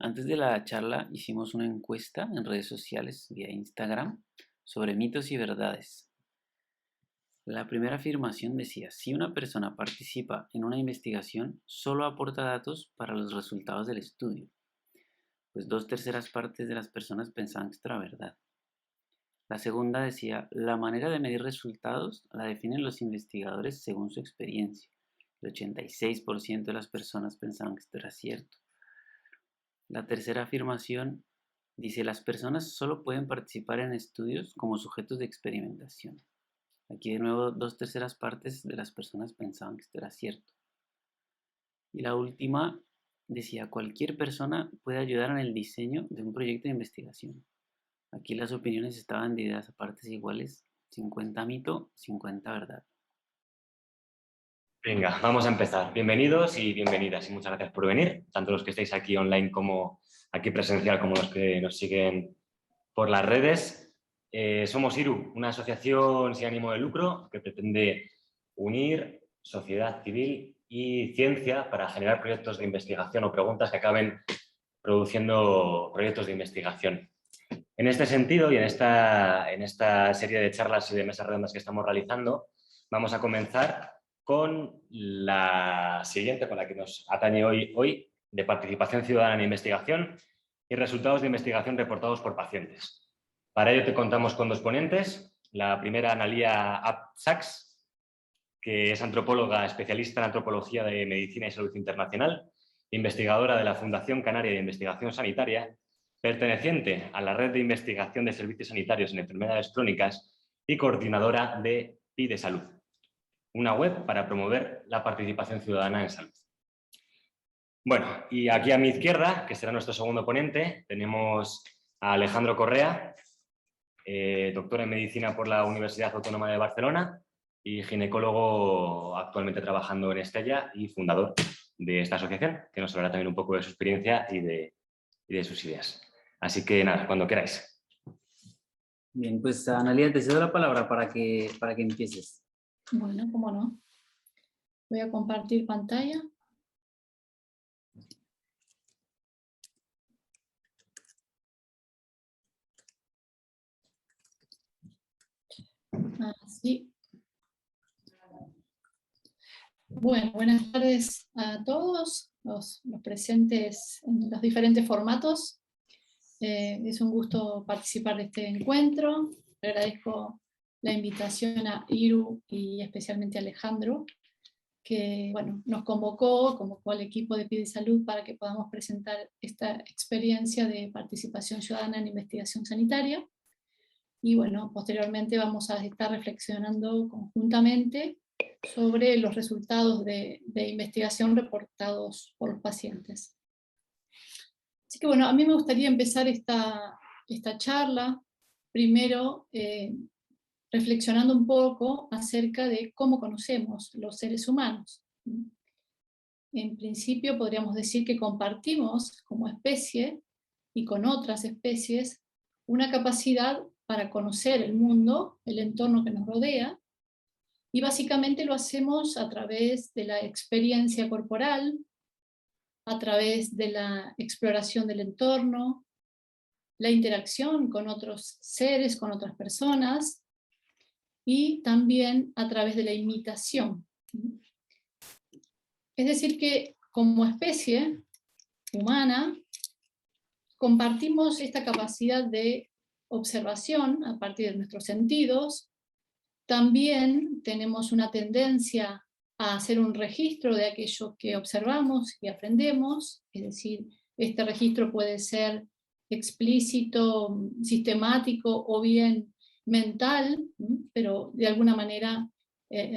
Antes de la charla hicimos una encuesta en redes sociales vía Instagram sobre mitos y verdades. La primera afirmación decía: si una persona participa en una investigación, solo aporta datos para los resultados del estudio. Pues 2/3 de las personas pensaban que esto era verdad. La segunda decía: la manera de medir resultados la definen los investigadores según su experiencia. El 86% de las personas pensaban que esto era cierto. La tercera afirmación dice: las personas solo pueden participar en estudios como sujetos de experimentación. Aquí de nuevo 2/3 de las personas pensaban que esto era cierto. Y la última decía: cualquier persona puede ayudar en el diseño de un proyecto de investigación. Aquí las opiniones estaban divididas a partes iguales, 50 mito, 50 verdad. Venga, vamos a empezar. Bienvenidos y bienvenidas y muchas gracias por venir, tanto los que estáis aquí online como aquí presencial, como los que nos siguen por las redes. Somos IRU, una asociación sin ánimo de lucro que pretende unir sociedad civil y ciencia para generar proyectos de investigación o preguntas que acaben produciendo proyectos de investigación. En este sentido y en esta serie de charlas y de mesas redondas que estamos realizando, vamos a comenzar con la siguiente, con la que nos atañe hoy, de participación ciudadana en investigación y resultados de investigación reportados por pacientes. Para ello te contamos con dos ponentes. La primera, Analía Sachs, que es antropóloga especialista en antropología de medicina y salud internacional, investigadora de la Fundación Canaria de Investigación Sanitaria, perteneciente a la Red de Investigación de Servicios Sanitarios en Enfermedades Crónicas y coordinadora de PIDE Salud, una web para promover la participación ciudadana en salud. Bueno, y aquí a mi izquierda, que será nuestro segundo ponente, tenemos a Alejandro Correa, doctor en Medicina por la Universidad Autónoma de Barcelona y ginecólogo actualmente trabajando en Estella y fundador de esta asociación, que nos hablará también un poco de su experiencia y de sus ideas. Así que nada, cuando queráis. Bien, pues Analia, te cedo la palabra para que empieces. Bueno, cómo no. Voy a compartir pantalla. Así. Bueno, buenas tardes a todos los presentes en los diferentes formatos. Es un gusto participar de este encuentro. Le agradezco la invitación a Iru y especialmente a Alejandro, que bueno, nos convocó al equipo de PIDE Salud para que podamos presentar esta experiencia de participación ciudadana en investigación sanitaria. Y bueno, posteriormente vamos a estar reflexionando conjuntamente sobre los resultados de investigación reportados por los pacientes. Así que bueno, a mí me gustaría empezar esta charla primero reflexionando un poco acerca de cómo conocemos los seres humanos. En principio podríamos decir que compartimos como especie y con otras especies una capacidad para conocer el mundo, el entorno que nos rodea, y básicamente lo hacemos a través de la experiencia corporal, a través de la exploración del entorno, la interacción con otros seres, con otras personas, y también a través de la imitación. Es decir que como especie humana compartimos esta capacidad de observación a partir de nuestros sentidos. También tenemos una tendencia a hacer un registro de aquello que observamos y aprendemos, es decir, este registro puede ser explícito, sistemático o bien mental, pero de alguna manera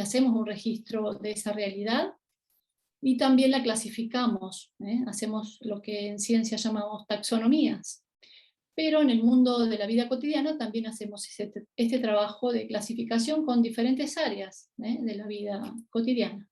hacemos un registro de esa realidad y también la clasificamos, hacemos lo que en ciencia llamamos taxonomías. Pero en el mundo de la vida cotidiana también hacemos este trabajo de clasificación con diferentes áreas de la vida cotidiana.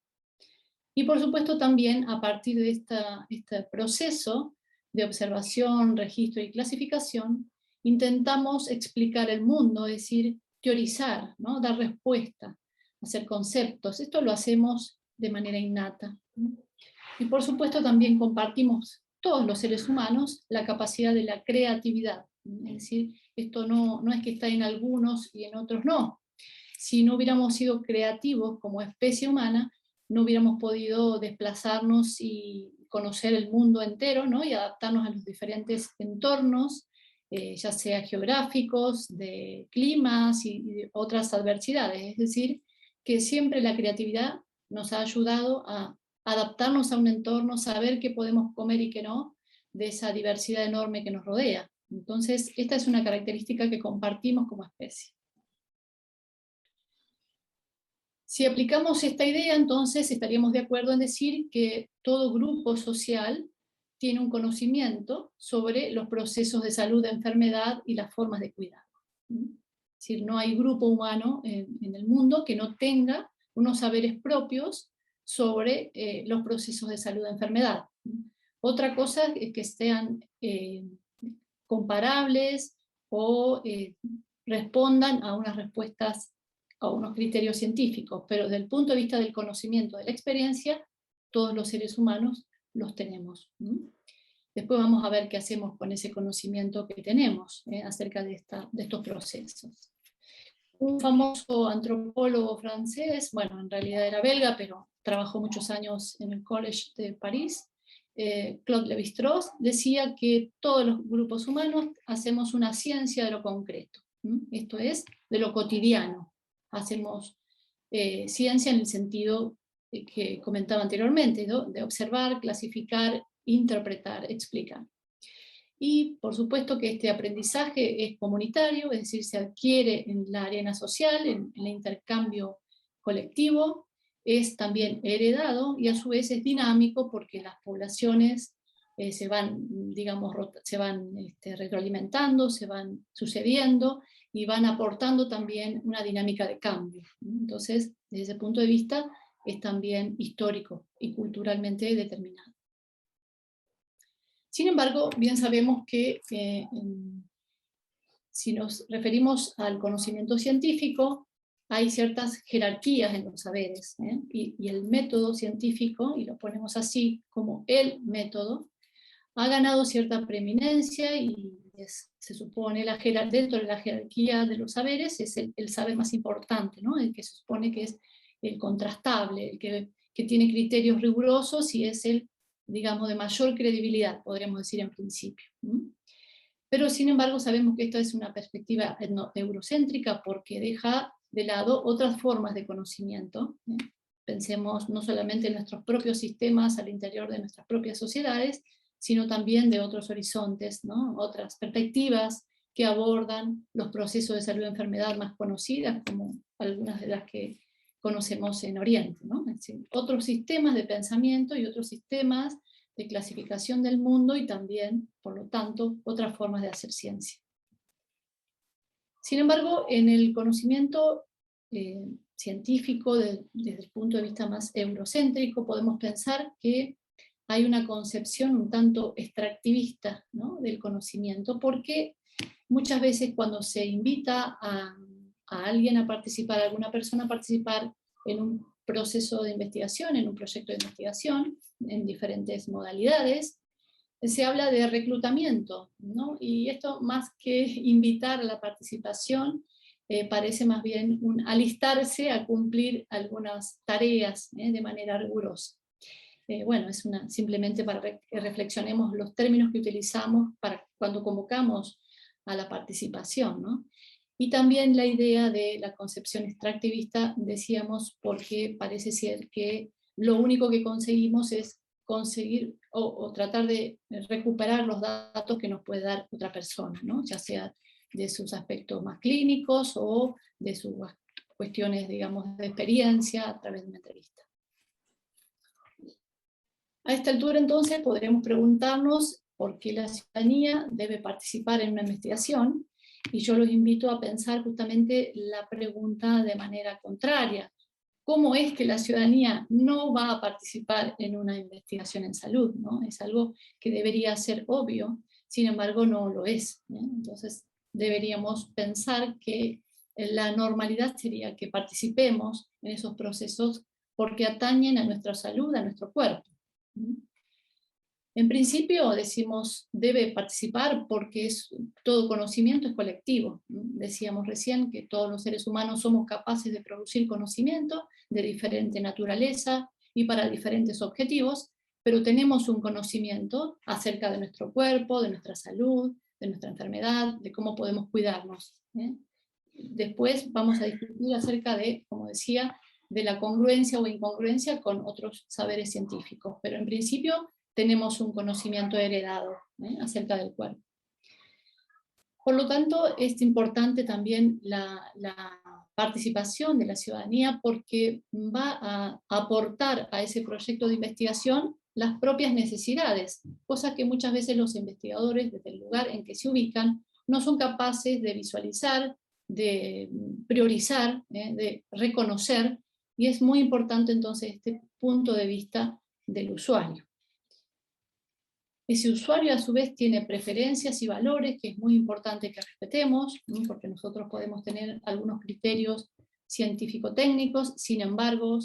Y por supuesto también a partir de este proceso de observación, registro y clasificación, intentamos explicar el mundo, es decir, teorizar, ¿no? Dar respuesta, hacer conceptos. Esto lo hacemos de manera innata. Y por supuesto también compartimos todos los seres humanos, la capacidad de la creatividad. Es decir, esto no es que está en algunos y en otros no. Si no hubiéramos sido creativos como especie humana, no hubiéramos podido desplazarnos y conocer el mundo entero, ¿no? Y adaptarnos a los diferentes entornos, ya sea geográficos, de climas y de otras adversidades. Es decir, que siempre la creatividad nos ha ayudado a adaptarnos a un entorno, saber qué podemos comer y qué no, de esa diversidad enorme que nos rodea. Entonces, esta es una característica que compartimos como especie. Si aplicamos esta idea, entonces estaríamos de acuerdo en decir que todo grupo social tiene un conocimiento sobre los procesos de salud, de enfermedad y las formas de cuidado. Es decir, no hay grupo humano en el mundo que no tenga unos saberes propios sobre los procesos de salud, de enfermedad. Otra cosa es que sean comparables o respondan a unas respuestas, a unos criterios científicos, pero desde el punto de vista del conocimiento, de la experiencia, todos los seres humanos los tenemos. Después vamos a ver qué hacemos con ese conocimiento que tenemos acerca de estos procesos. Un famoso antropólogo francés, bueno, en realidad era belga, pero trabajó muchos años en el College de París, Claude Lévi-Strauss, decía que todos los grupos humanos hacemos una ciencia de lo concreto. Esto es, de lo cotidiano. Hacemos ciencia en el sentido que comentaba anteriormente, ¿no? De observar, clasificar, interpretar, explicar. Y por supuesto que este aprendizaje es comunitario, es decir, se adquiere en la arena social, en el intercambio colectivo, es también heredado y a su vez es dinámico porque las poblaciones se van, digamos, retroalimentando, se van sucediendo y van aportando también una dinámica de cambio. Entonces, desde ese punto de vista, es también histórico y culturalmente determinado. Sin embargo, bien sabemos que si nos referimos al conocimiento científico, hay ciertas jerarquías en los saberes, y el método científico, y lo ponemos así como el método, ha ganado cierta preeminencia y se supone dentro de la jerarquía de los saberes es el saber más importante, ¿no? El que se supone que es el contrastable, el que tiene criterios rigurosos y es el, digamos, de mayor credibilidad, podríamos decir en principio. Pero sin embargo sabemos que esta es una perspectiva eurocéntrica porque deja de lado otras formas de conocimiento. Pensemos no solamente en nuestros propios sistemas al interior de nuestras propias sociedades, sino también de otros horizontes, ¿no? Otras perspectivas que abordan los procesos de salud y enfermedad más conocidas, como algunas de las que conocemos en Oriente, ¿no? Es decir, otros sistemas de pensamiento y otros sistemas de clasificación del mundo y también, por lo tanto, otras formas de hacer ciencia. Sin embargo, en el conocimiento científico, desde el punto de vista más eurocéntrico, podemos pensar que hay una concepción un tanto extractivista, ¿no? Del conocimiento, porque muchas veces cuando se invita a alguien a participar, a alguna persona a participar en un proceso de investigación, en un proyecto de investigación, en diferentes modalidades, se habla de reclutamiento, ¿no? Y esto más que invitar a la participación, parece más bien un alistarse a cumplir algunas tareas de manera rigurosa. Bueno, es simplemente para que reflexionemos los términos que utilizamos para cuando convocamos a la participación, ¿no? Y también la idea de la concepción extractivista, decíamos, porque parece ser que lo único que conseguimos es conseguir o tratar de recuperar los datos que nos puede dar otra persona, ¿no? Ya sea de sus aspectos más clínicos o de sus cuestiones, digamos, de experiencia a través de una entrevista. A esta altura, entonces, podremos preguntarnos por qué la ciudadanía debe participar en una investigación, y yo los invito a pensar justamente la pregunta de manera contraria. ¿Cómo es que la ciudadanía no va a participar en una investigación en salud, ¿no? Es algo que debería ser obvio, sin embargo no lo es, ¿no? Entonces deberíamos pensar que la normalidad sería que participemos en esos procesos porque atañen a nuestra salud, a nuestro cuerpo. En principio decimos debe participar porque todo conocimiento es colectivo. Decíamos recién que todos los seres humanos somos capaces de producir conocimiento de diferente naturaleza y para diferentes objetivos, pero tenemos un conocimiento acerca de nuestro cuerpo, de nuestra salud, de nuestra enfermedad, de cómo podemos cuidarnos. Después vamos a discutir acerca de, como decía, de la congruencia o incongruencia con otros saberes científicos, pero en principio tenemos un conocimiento heredado acerca del cuerpo. Por lo tanto, es importante también la participación de la ciudadanía porque va a aportar a ese proyecto de investigación las propias necesidades, cosas que muchas veces los investigadores, desde el lugar en que se ubican, no son capaces de visualizar, de priorizar, de reconocer, y es muy importante entonces este punto de vista del usuario. Ese usuario a su vez tiene preferencias y valores que es muy importante que respetemos, porque nosotros podemos tener algunos criterios científico-técnicos, sin embargo,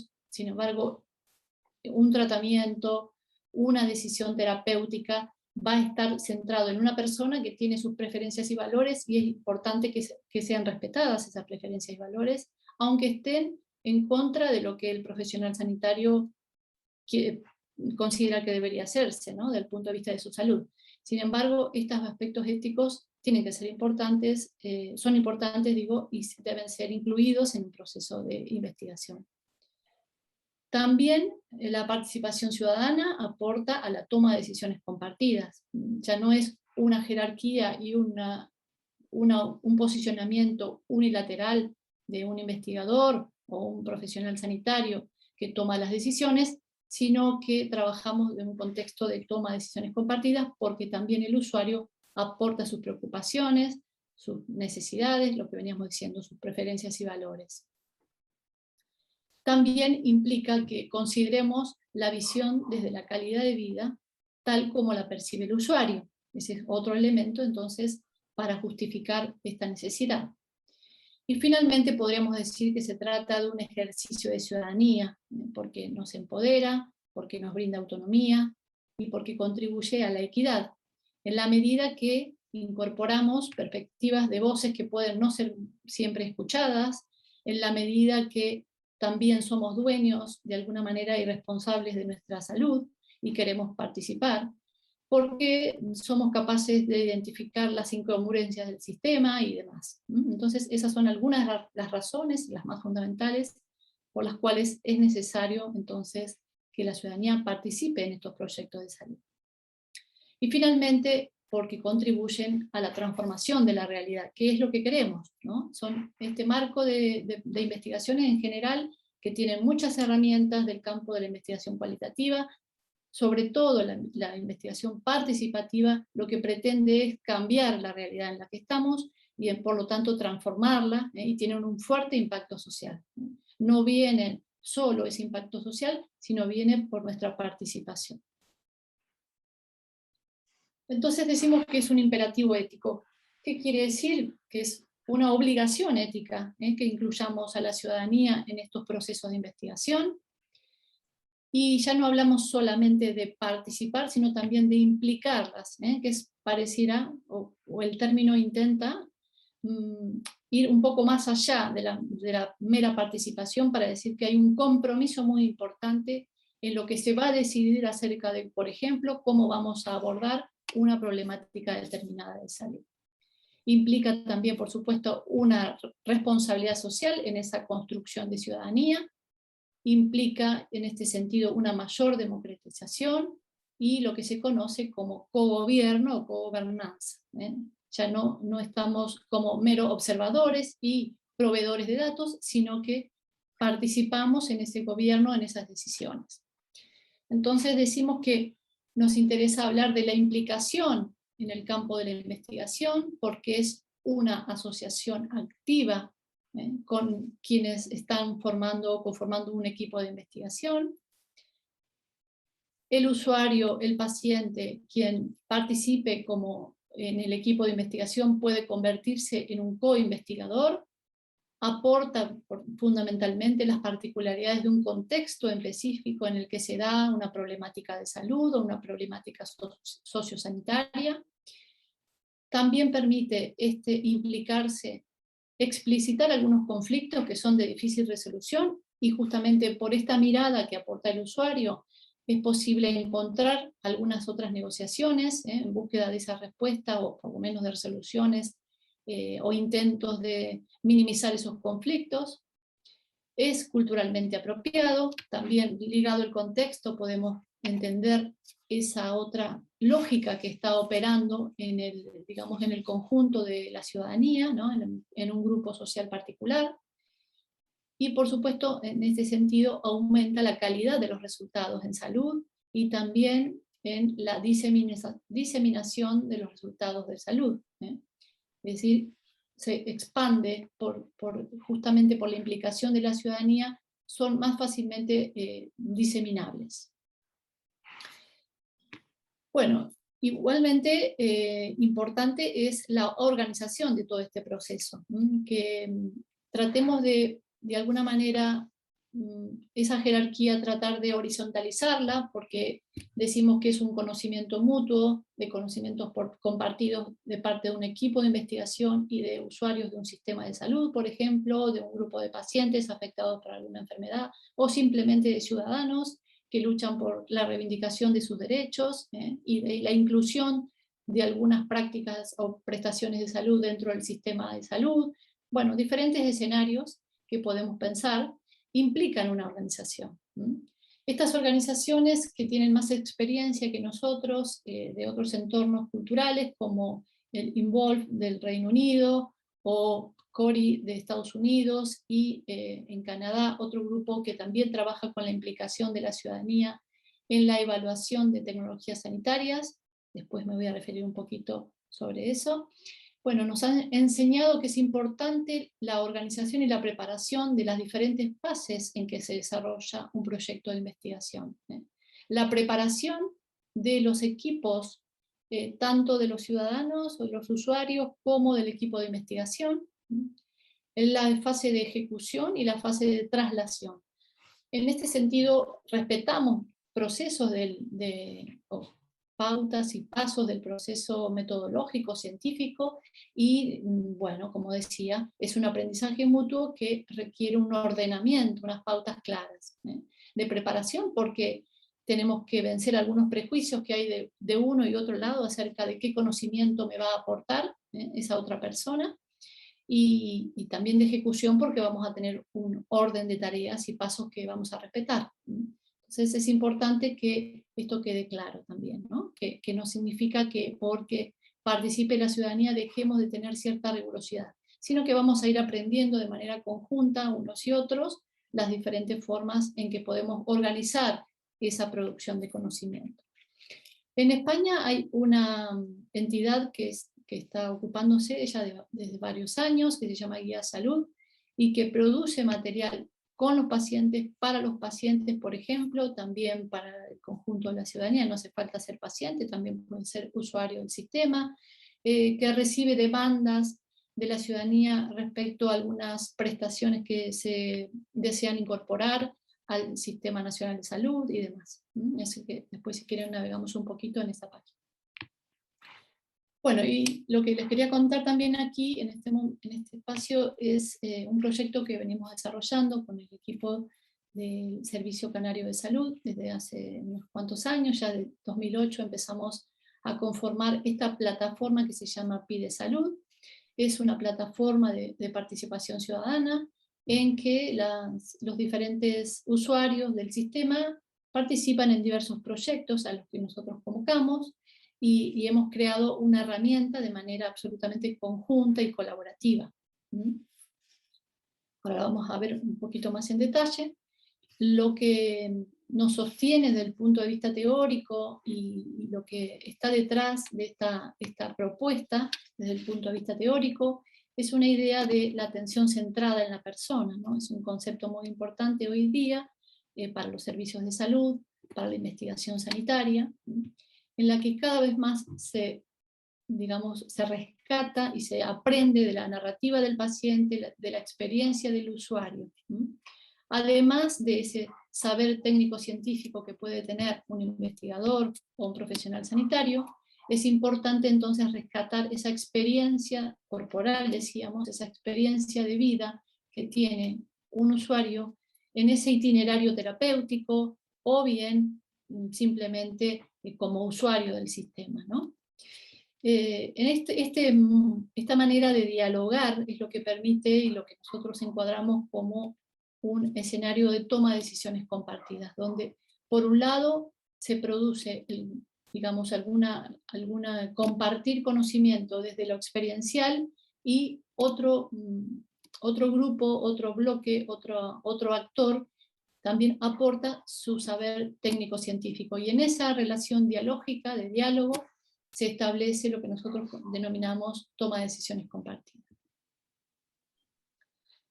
un tratamiento, una decisión terapéutica va a estar centrado en una persona que tiene sus preferencias y valores, y es importante que sean respetadas esas preferencias y valores, aunque estén en contra de lo que el profesional sanitario considera que debería hacerse, ¿no?, desde el punto de vista de su salud. Sin embargo, estos aspectos éticos tienen que ser importantes, son importantes, digo, y deben ser incluidos en un proceso de investigación. También la participación ciudadana aporta a la toma de decisiones compartidas. Ya no es una jerarquía y un posicionamiento unilateral de un investigador o un profesional sanitario que toma las decisiones, sino que trabajamos en un contexto de toma de decisiones compartidas porque también el usuario aporta sus preocupaciones, sus necesidades, lo que veníamos diciendo, sus preferencias y valores. También implica que consideremos la visión desde la calidad de vida tal como la percibe el usuario. Ese es otro elemento entonces para justificar esta necesidad. Y finalmente podríamos decir que se trata de un ejercicio de ciudadanía, porque nos empodera, porque nos brinda autonomía y porque contribuye a la equidad, en la medida que incorporamos perspectivas de voces que pueden no ser siempre escuchadas, en la medida que también somos dueños de alguna manera y responsables de nuestra salud y queremos participar, porque somos capaces de identificar las incongruencias del sistema y demás. Entonces, esas son algunas de las razones, las más fundamentales, por las cuales es necesario entonces que la ciudadanía participe en estos proyectos de salud. Y finalmente, porque contribuyen a la transformación de la realidad, que es lo que queremos, ¿no? Son este marco de investigaciones en general que tienen muchas herramientas del campo de la investigación cualitativa, sobre todo la investigación participativa, lo que pretende es cambiar la realidad en la que estamos y por lo tanto transformarla, y tienen un fuerte impacto social. No viene solo ese impacto social, sino viene por nuestra participación. Entonces decimos que es un imperativo ético. ¿Qué quiere decir? Que es una obligación ética, que incluyamos a la ciudadanía en estos procesos de investigación. Y ya no hablamos solamente de participar, sino también de implicarlas, que pareciera, o el término intenta, ir un poco más allá de la mera participación para decir que hay un compromiso muy importante en lo que se va a decidir acerca de, por ejemplo, cómo vamos a abordar una problemática determinada de salud. Implica también, por supuesto, una responsabilidad social en esa construcción de ciudadanía, implica en este sentido una mayor democratización y lo que se conoce como cogobierno o cogobernanza. Ya no estamos como mero observadores y proveedores de datos, sino que participamos en ese gobierno, en esas decisiones. Entonces decimos que nos interesa hablar de la implicación en el campo de la investigación, porque es una asociación activa con quienes están formando o conformando un equipo de investigación. El usuario, el paciente, quien participe como en el equipo de investigación puede convertirse en un co-investigador, aporta fundamentalmente las particularidades de un contexto específico en el que se da una problemática de salud o una problemática sociosanitaria. También permite implicarse, explicitar algunos conflictos que son de difícil resolución, y justamente por esta mirada que aporta el usuario es posible encontrar algunas otras negociaciones en búsqueda de esa respuesta, o por lo menos de resoluciones o intentos de minimizar esos conflictos. Es culturalmente apropiado, también ligado al contexto podemos entender esa otra lógica que está operando en el conjunto de la ciudadanía, ¿no? en un grupo social particular. Y por supuesto, en este sentido, aumenta la calidad de los resultados en salud y también en la diseminación de los resultados de salud. Es decir, se expande justamente por la implicación de la ciudadanía, son más fácilmente diseminables. Bueno, igualmente importante es la organización de todo este proceso, que tratemos de alguna manera, esa jerarquía tratar de horizontalizarla, porque decimos que es un conocimiento mutuo, de conocimientos compartidos de parte de un equipo de investigación y de usuarios de un sistema de salud, por ejemplo, de un grupo de pacientes afectados por alguna enfermedad, o simplemente de ciudadanos que luchan por la reivindicación de sus derechos y de la inclusión de algunas prácticas o prestaciones de salud dentro del sistema de salud. Bueno, diferentes escenarios que podemos pensar implican una organización. Estas organizaciones que tienen más experiencia que nosotros de otros entornos culturales, como el Involve del Reino Unido, o CORI de Estados Unidos, y en Canadá otro grupo que también trabaja con la implicación de la ciudadanía en la evaluación de tecnologías sanitarias. Después me voy a referir un poquito sobre eso. Bueno, nos han enseñado que es importante la organización y la preparación de las diferentes fases en que se desarrolla un proyecto de investigación. La preparación de los equipos, tanto de los ciudadanos o de los usuarios, como del equipo de investigación, en la fase de ejecución y la fase de traslación. En este sentido, respetamos procesos pautas y pasos del proceso metodológico, científico, y bueno, como decía, es un aprendizaje mutuo que requiere un ordenamiento, unas pautas claras de preparación, porque tenemos que vencer algunos prejuicios que hay de uno y otro lado acerca de qué conocimiento me va a aportar esa otra persona, y también de ejecución, porque vamos a tener un orden de tareas y pasos que vamos a respetar. Entonces es importante que esto quede claro también, ¿no? Que no significa que porque participe la ciudadanía dejemos de tener cierta rigurosidad, sino que vamos a ir aprendiendo de manera conjunta unos y otros las diferentes formas en que podemos organizar esa producción de conocimiento. En España hay una entidad que está ocupándose ella desde varios años, que se llama Guía Salud, y que produce material con los pacientes, para los pacientes, por ejemplo, también para el conjunto de la ciudadanía, no hace falta ser paciente, también pueden ser usuario del sistema, que recibe demandas de la ciudadanía respecto a algunas prestaciones que se desean incorporar al Sistema Nacional de Salud y demás. Así que después, si quieren, navegamos un poquito en esa página. Bueno, y lo que les quería contar también aquí, en este espacio, es un proyecto que venimos desarrollando con el equipo del Servicio Canario de Salud desde hace unos cuantos años. Ya de 2008 empezamos a conformar esta plataforma que se llama Pide Salud. Es una plataforma de participación ciudadana en que los diferentes usuarios del sistema participan en diversos proyectos a los que nosotros convocamos, y hemos creado una herramienta de manera absolutamente conjunta y colaborativa. Ahora vamos a ver un poquito más en detalle. Lo que nos sostiene desde el punto de vista teórico y lo que está detrás de esta propuesta desde el punto de vista teórico es una idea de la atención centrada en la persona, ¿no? Es un concepto muy importante hoy día para los servicios de salud, para la investigación sanitaria, en la que cada vez más se digamos, se rescata y se aprende de la narrativa del paciente, de la experiencia del usuario. Además de ese saber técnico-científico que puede tener un investigador o un profesional sanitario, es importante entonces rescatar esa experiencia corporal, decíamos, esa experiencia de vida que tiene un usuario en ese itinerario terapéutico o bien simplemente como usuario del sistema, ¿no? Esta manera de dialogar es lo que permite y lo que nosotros encuadramos como un escenario de toma de decisiones compartidas, donde por un lado se produce, digamos, alguna compartir conocimiento desde lo experiencial y otro grupo, otro bloque, otro actor también aporta su saber técnico-científico. Y en esa relación dialógica, de diálogo, se establece lo que nosotros denominamos toma de decisiones compartidas.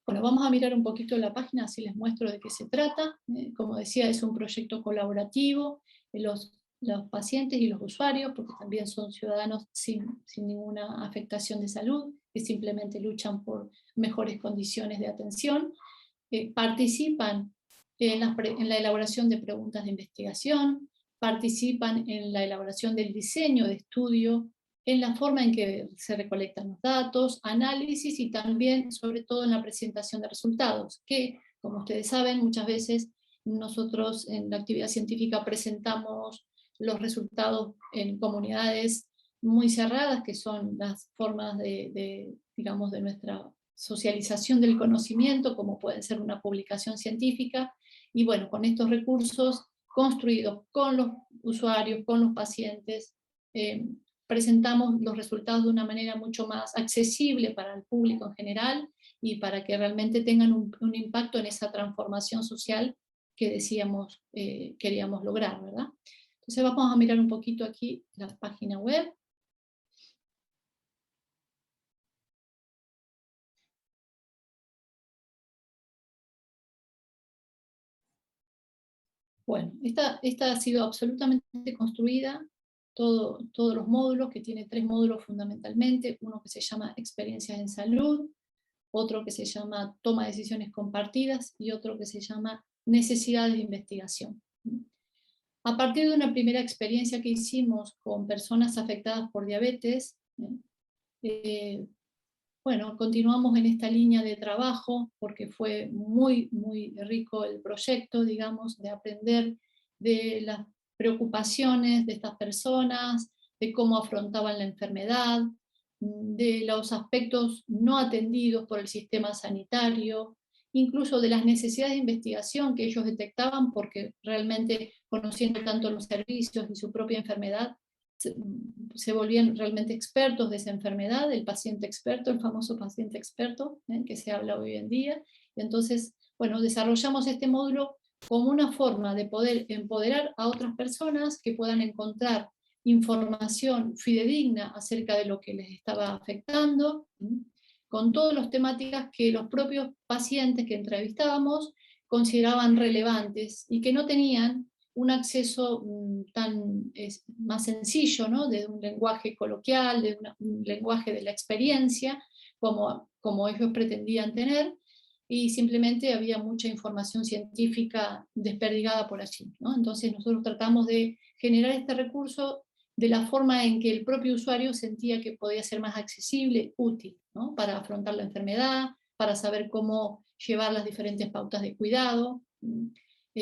Bueno, vamos a mirar un poquito la página, así les muestro de qué se trata. Como decía, es un proyecto colaborativo. Los pacientes y los usuarios, porque también son ciudadanos sin ninguna afectación de salud, que simplemente luchan por mejores condiciones de atención, participan en la elaboración de preguntas de investigación, participan en la elaboración del diseño de estudio, en la forma en que se recolectan los datos, análisis y también, sobre todo, en la presentación de resultados, que, como ustedes saben, muchas veces nosotros en la actividad científica presentamos los resultados en comunidades muy cerradas, que son las formas digamos, de nuestra socialización del conocimiento, como puede ser una publicación científica, y bueno, con estos recursos construidos con los usuarios, con los pacientes, presentamos los resultados de una manera mucho más accesible para el público en general, y para que realmente tengan un impacto en esa transformación social que decíamos queríamos lograr, ¿verdad? Entonces vamos a mirar un poquito aquí la página web. Bueno, esta ha sido absolutamente construida, todos los módulos, que tiene 3 módulos fundamentalmente, uno que se llama Experiencias en Salud, otro que se llama Toma de Decisiones Compartidas y otro que se llama Necesidades de Investigación. A partir de una primera experiencia que hicimos con personas afectadas por diabetes, bueno, continuamos en esta línea de trabajo porque fue muy, muy rico el proyecto, digamos, de aprender de las preocupaciones de estas personas, de cómo afrontaban la enfermedad, de los aspectos no atendidos por el sistema sanitario, incluso de las necesidades de investigación que ellos detectaban, porque realmente, conociendo tanto los servicios y su propia enfermedad, se volvían realmente expertos de esa enfermedad, el paciente experto, el famoso paciente experto, que se habla hoy en día. Y entonces, bueno, desarrollamos este módulo como una forma de poder empoderar a otras personas que puedan encontrar información fidedigna acerca de lo que les estaba afectando, con todas las temáticas que los propios pacientes que entrevistábamos consideraban relevantes y que no tenían un acceso más sencillo, ¿no? De un lenguaje coloquial, de un lenguaje de la experiencia, como ellos pretendían tener, y simplemente había mucha información científica desperdigada por allí, ¿no? Entonces nosotros tratamos de generar este recurso de la forma en que el propio usuario sentía que podía ser más accesible, útil, ¿no? Para afrontar la enfermedad, para saber cómo llevar las diferentes pautas de cuidado,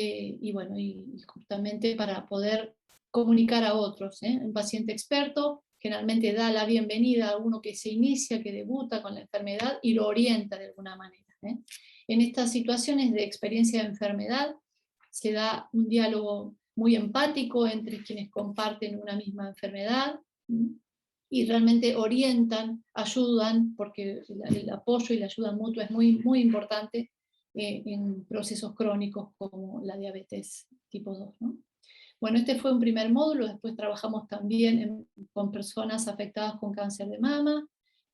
y bueno, y justamente para poder comunicar a otros. Un paciente experto generalmente da la bienvenida a uno que se inicia, que debuta con la enfermedad y lo orienta de alguna manera. En estas situaciones de experiencia de enfermedad se da un diálogo muy empático entre quienes comparten una misma enfermedad, y realmente orientan, ayudan, porque el apoyo y la ayuda mutua es muy, muy importante en procesos crónicos como la diabetes tipo 2, ¿no? Bueno, este fue un primer módulo, después trabajamos también con personas afectadas con cáncer de mama.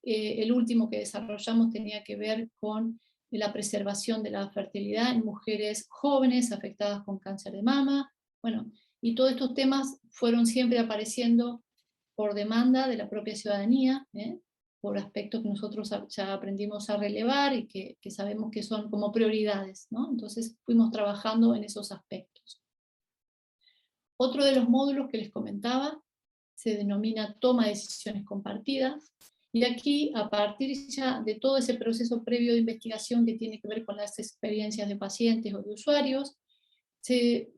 El último que desarrollamos tenía que ver con la preservación de la fertilidad en mujeres jóvenes afectadas con cáncer de mama. Bueno, y todos estos temas fueron siempre apareciendo por demanda de la propia ciudadanía, por aspectos que nosotros ya aprendimos a relevar y que sabemos que son como prioridades, ¿no? Entonces fuimos trabajando en esos aspectos. Otro de los módulos que les comentaba se denomina toma de decisiones compartidas, y aquí, a partir ya de todo ese proceso previo de investigación que tiene que ver con las experiencias de pacientes o de usuarios, se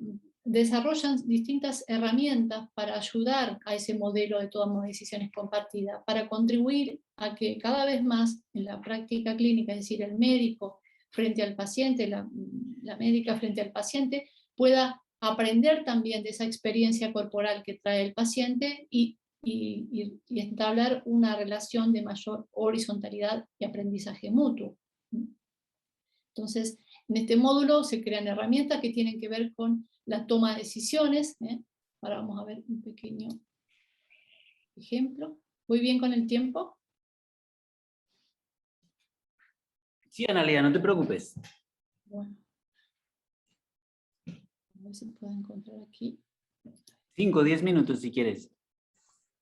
desarrollan distintas herramientas para ayudar a ese modelo de toma de decisiones compartidas, para contribuir a que cada vez más en la práctica clínica, es decir, el médico frente al paciente, la médica frente al paciente, pueda aprender también de esa experiencia corporal que trae el paciente y entablar una relación de mayor horizontalidad y aprendizaje mutuo. Entonces, en este módulo se crean herramientas que tienen que ver con la toma de decisiones. Ahora vamos a ver un pequeño ejemplo. ¿Voy bien con el tiempo? Sí, Analia, no te preocupes. Bueno. A ver si puedo encontrar aquí. 5 o 10 minutos si quieres.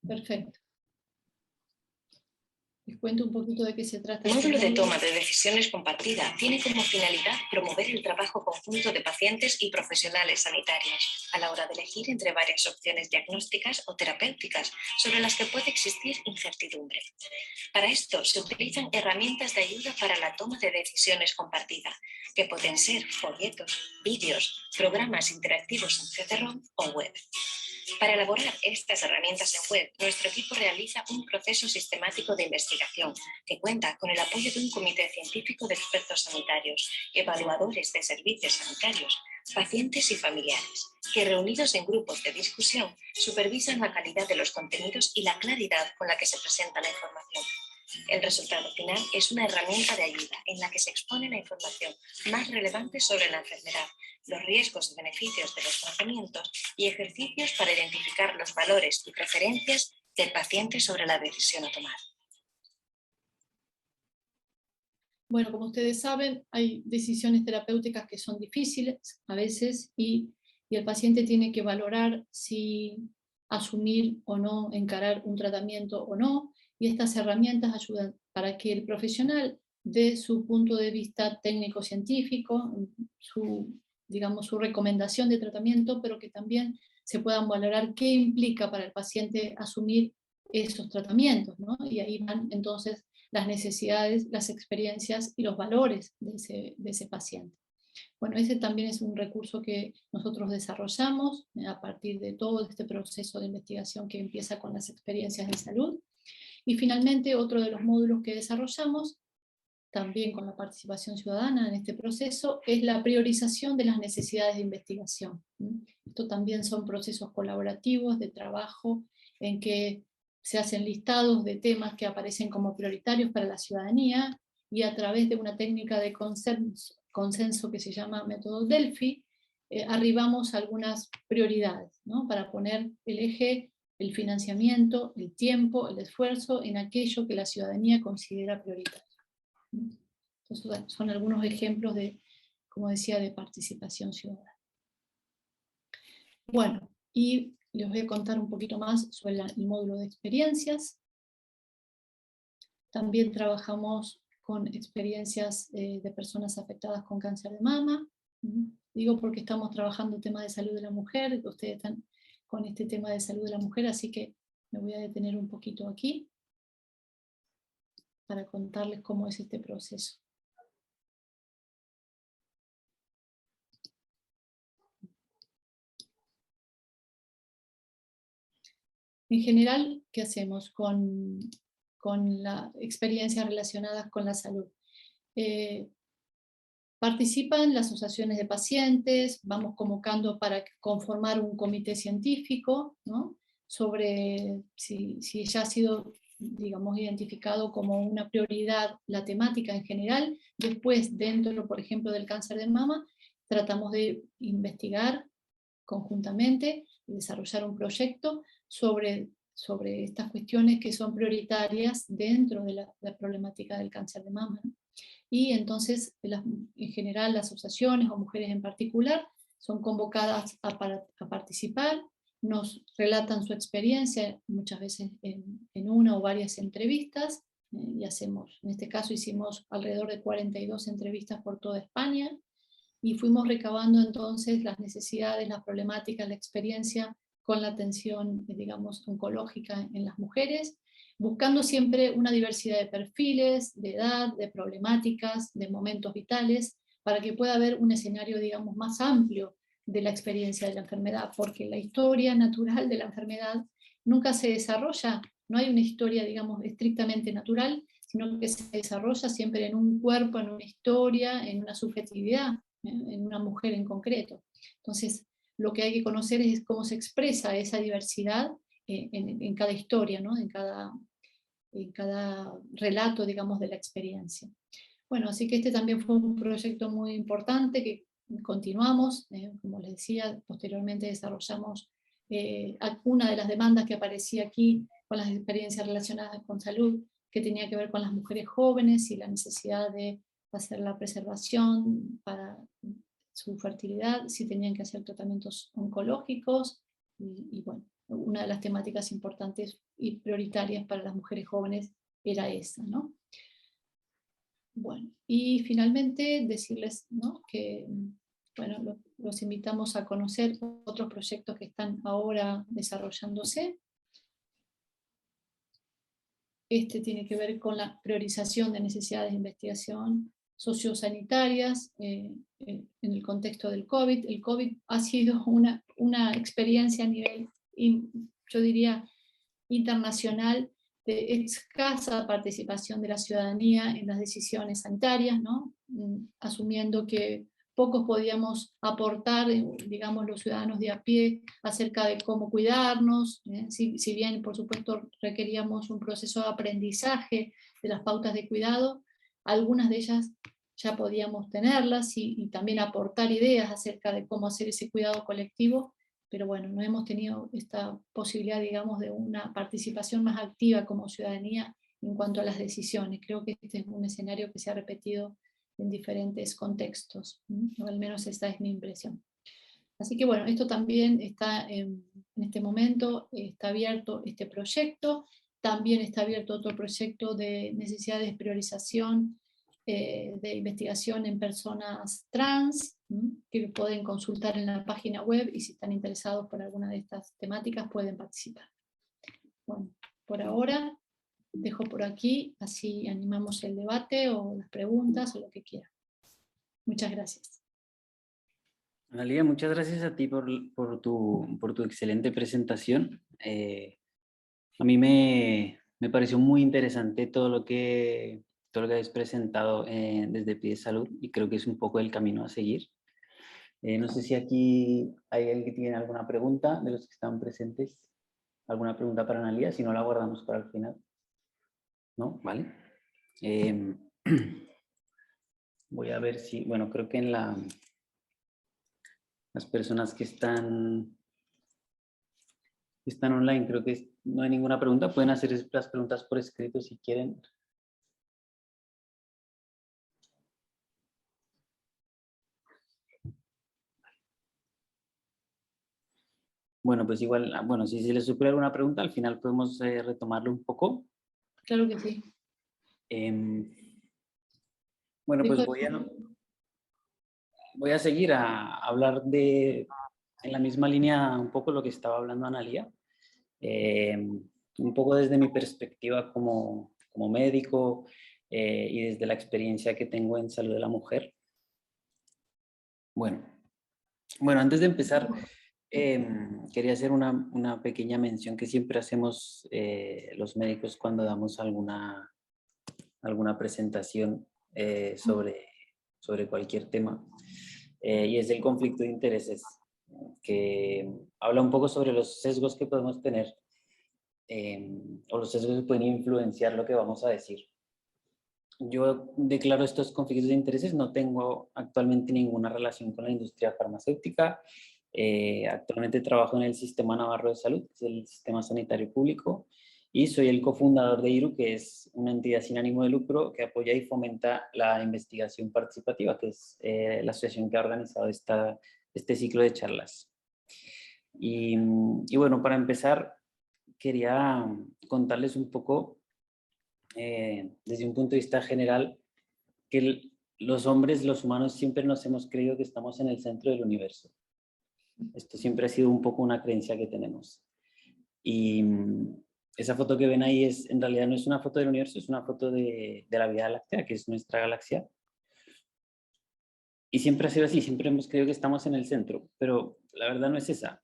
Perfecto. Les cuento un poquito de qué se trata. El módulo de toma de decisiones compartida tiene como finalidad promover el trabajo conjunto de pacientes y profesionales sanitarios a la hora de elegir entre varias opciones diagnósticas o terapéuticas sobre las que puede existir incertidumbre. Para esto se utilizan herramientas de ayuda para la toma de decisiones compartida, que pueden ser folletos, vídeos, programas interactivos en CD-ROM o web. Para elaborar estas herramientas en web, nuestro equipo realiza un proceso sistemático de investigación que cuenta con el apoyo de un comité científico de expertos sanitarios, evaluadores de servicios sanitarios, pacientes y familiares, que reunidos en grupos de discusión supervisan la calidad de los contenidos y la claridad con la que se presenta la información. El resultado final es una herramienta de ayuda en la que se expone la información más relevante sobre la enfermedad, los riesgos y beneficios de los tratamientos y ejercicios para identificar los valores y preferencias del paciente sobre la decisión a tomar. Bueno, como ustedes saben, hay decisiones terapéuticas que son difíciles a veces y el paciente tiene que valorar si asumir o no, encarar un tratamiento o no, y estas herramientas ayudan para que el profesional dé su punto de vista técnico-científico, su recomendación de tratamiento, pero que también se puedan valorar qué implica para el paciente asumir esos tratamientos, ¿no? Y ahí van entonces las necesidades, las experiencias y los valores de ese paciente. Bueno, ese también es un recurso que nosotros desarrollamos a partir de todo este proceso de investigación que empieza con las experiencias de salud. Y finalmente, otro de los módulos que desarrollamos, también con la participación ciudadana en este proceso, es la priorización de las necesidades de investigación. Esto también son procesos colaborativos de trabajo en que se hacen listados de temas que aparecen como prioritarios para la ciudadanía, y a través de una técnica de consenso que se llama método Delphi, arribamos a algunas prioridades, ¿no? Para poner el eje, el financiamiento, el tiempo, el esfuerzo en aquello que la ciudadanía considera prioritario. Entonces, son algunos ejemplos de, como decía, de participación ciudadana. Bueno, y les voy a contar un poquito más sobre el módulo de experiencias. También trabajamos con experiencias de personas afectadas con cáncer de mama. Digo porque estamos trabajando temas de salud de la mujer, ustedes están con este tema de salud de la mujer, así que me voy a detener un poquito aquí para contarles cómo es este proceso. En general, ¿qué hacemos con las experiencias relacionadas con la salud? Participan las asociaciones de pacientes, vamos convocando para conformar un comité científico, ¿no? Sobre si ya ha sido, digamos, identificado como una prioridad la temática en general. Después, dentro, por ejemplo, del cáncer de mama, tratamos de investigar conjuntamente y desarrollar un proyecto sobre estas cuestiones que son prioritarias dentro de la problemática del cáncer de mama, ¿no? Y entonces, en general, las asociaciones o mujeres en particular son convocadas a participar, nos relatan su experiencia, muchas veces en una o varias entrevistas, y hacemos, en este caso hicimos alrededor de 42 entrevistas por toda España, y fuimos recabando entonces las necesidades, las problemáticas, la experiencia con la atención, digamos, oncológica en las mujeres, buscando siempre una diversidad de perfiles, de edad, de problemáticas, de momentos vitales, para que pueda haber un escenario, digamos, más amplio de la experiencia de la enfermedad, porque la historia natural de la enfermedad nunca se desarrolla, no hay una historia, digamos, estrictamente natural, sino que se desarrolla siempre en un cuerpo, en una historia, en una subjetividad, en una mujer en concreto. Entonces, lo que hay que conocer es cómo se expresa esa diversidad en cada historia, ¿no? en cada relato, digamos, de la experiencia. Bueno, así que este también fue un proyecto muy importante que continuamos, como les decía, posteriormente desarrollamos una de las demandas que aparecía aquí con las experiencias relacionadas con salud, que tenía que ver con las mujeres jóvenes y la necesidad de hacer la preservación para su fertilidad, si tenían que hacer tratamientos oncológicos, y bueno, una de las temáticas importantes y prioritarias para las mujeres jóvenes era esa, ¿no? Bueno, y finalmente decirles, ¿no?, que bueno, los invitamos a conocer otros proyectos que están ahora desarrollándose. Este tiene que ver con la priorización de necesidades de investigación sociosanitarias en el contexto del COVID. El COVID ha sido una experiencia a nivel, yo diría, internacional, de escasa participación de la ciudadanía en las decisiones sanitarias, ¿no? Asumiendo que pocos podíamos aportar, digamos, los ciudadanos de a pie, acerca de cómo cuidarnos, si bien, por supuesto, requeríamos un proceso de aprendizaje de las pautas de cuidado, algunas de ellas ya podíamos tenerlas y también aportar ideas acerca de cómo hacer ese cuidado colectivo, pero bueno, no hemos tenido esta posibilidad, digamos, de una participación más activa como ciudadanía en cuanto a las decisiones. Creo que este es un escenario que se ha repetido en diferentes contextos, o al menos esta es mi impresión. Así que bueno, esto también está en este momento, está abierto este proyecto, también está abierto otro proyecto de necesidades de priorización de investigación en personas trans, que pueden consultar en la página web, y si están interesados por alguna de estas temáticas pueden participar. Bueno, por ahora dejo por aquí, así animamos el debate o las preguntas o lo que quieran. Muchas gracias. Analía, muchas gracias a ti por tu excelente presentación. A mí me pareció muy interesante todo lo que habéis presentado desde Pide Salud, y creo que es un poco el camino a seguir. No sé si aquí hay alguien que tiene alguna pregunta de los que están presentes. ¿Alguna pregunta para Analía? Si no, la guardamos para el final. ¿No? Vale. Voy a ver si, bueno, creo que en las personas que están online, creo que no hay ninguna pregunta. Pueden hacer las preguntas por escrito si quieren. Bueno, pues igual, bueno, si se les ocurre alguna pregunta, al final podemos retomarlo un poco. Claro que sí. Bueno, pues voy a seguir a hablar en la misma línea un poco lo que estaba hablando Analía. Un poco desde mi perspectiva como médico y desde la experiencia que tengo en salud de la mujer. Bueno, antes de empezar, quería hacer una pequeña mención que siempre hacemos los médicos cuando damos alguna presentación sobre cualquier tema, y es el conflicto de intereses, que habla un poco sobre los sesgos que podemos tener o los sesgos que pueden influenciar lo que vamos a decir. Yo declaro estos conflictos de intereses, no tengo actualmente ninguna relación con la industria farmacéutica. Actualmente trabajo en el Sistema Navarro de Salud, que es el Sistema Sanitario Público, y soy el cofundador de IRU, que es una entidad sin ánimo de lucro que apoya y fomenta la investigación participativa, que es la asociación que ha organizado este ciclo de charlas. Y bueno, para empezar, quería contarles un poco, desde un punto de vista general, que los hombres, los humanos, siempre nos hemos creído que estamos en el centro del universo. Esto siempre ha sido un poco una creencia que tenemos. Y esa foto que ven ahí en realidad no es una foto del universo, es una foto de la Vía Láctea, que es nuestra galaxia. Y siempre ha sido así, siempre hemos creído que estamos en el centro, pero la verdad no es esa.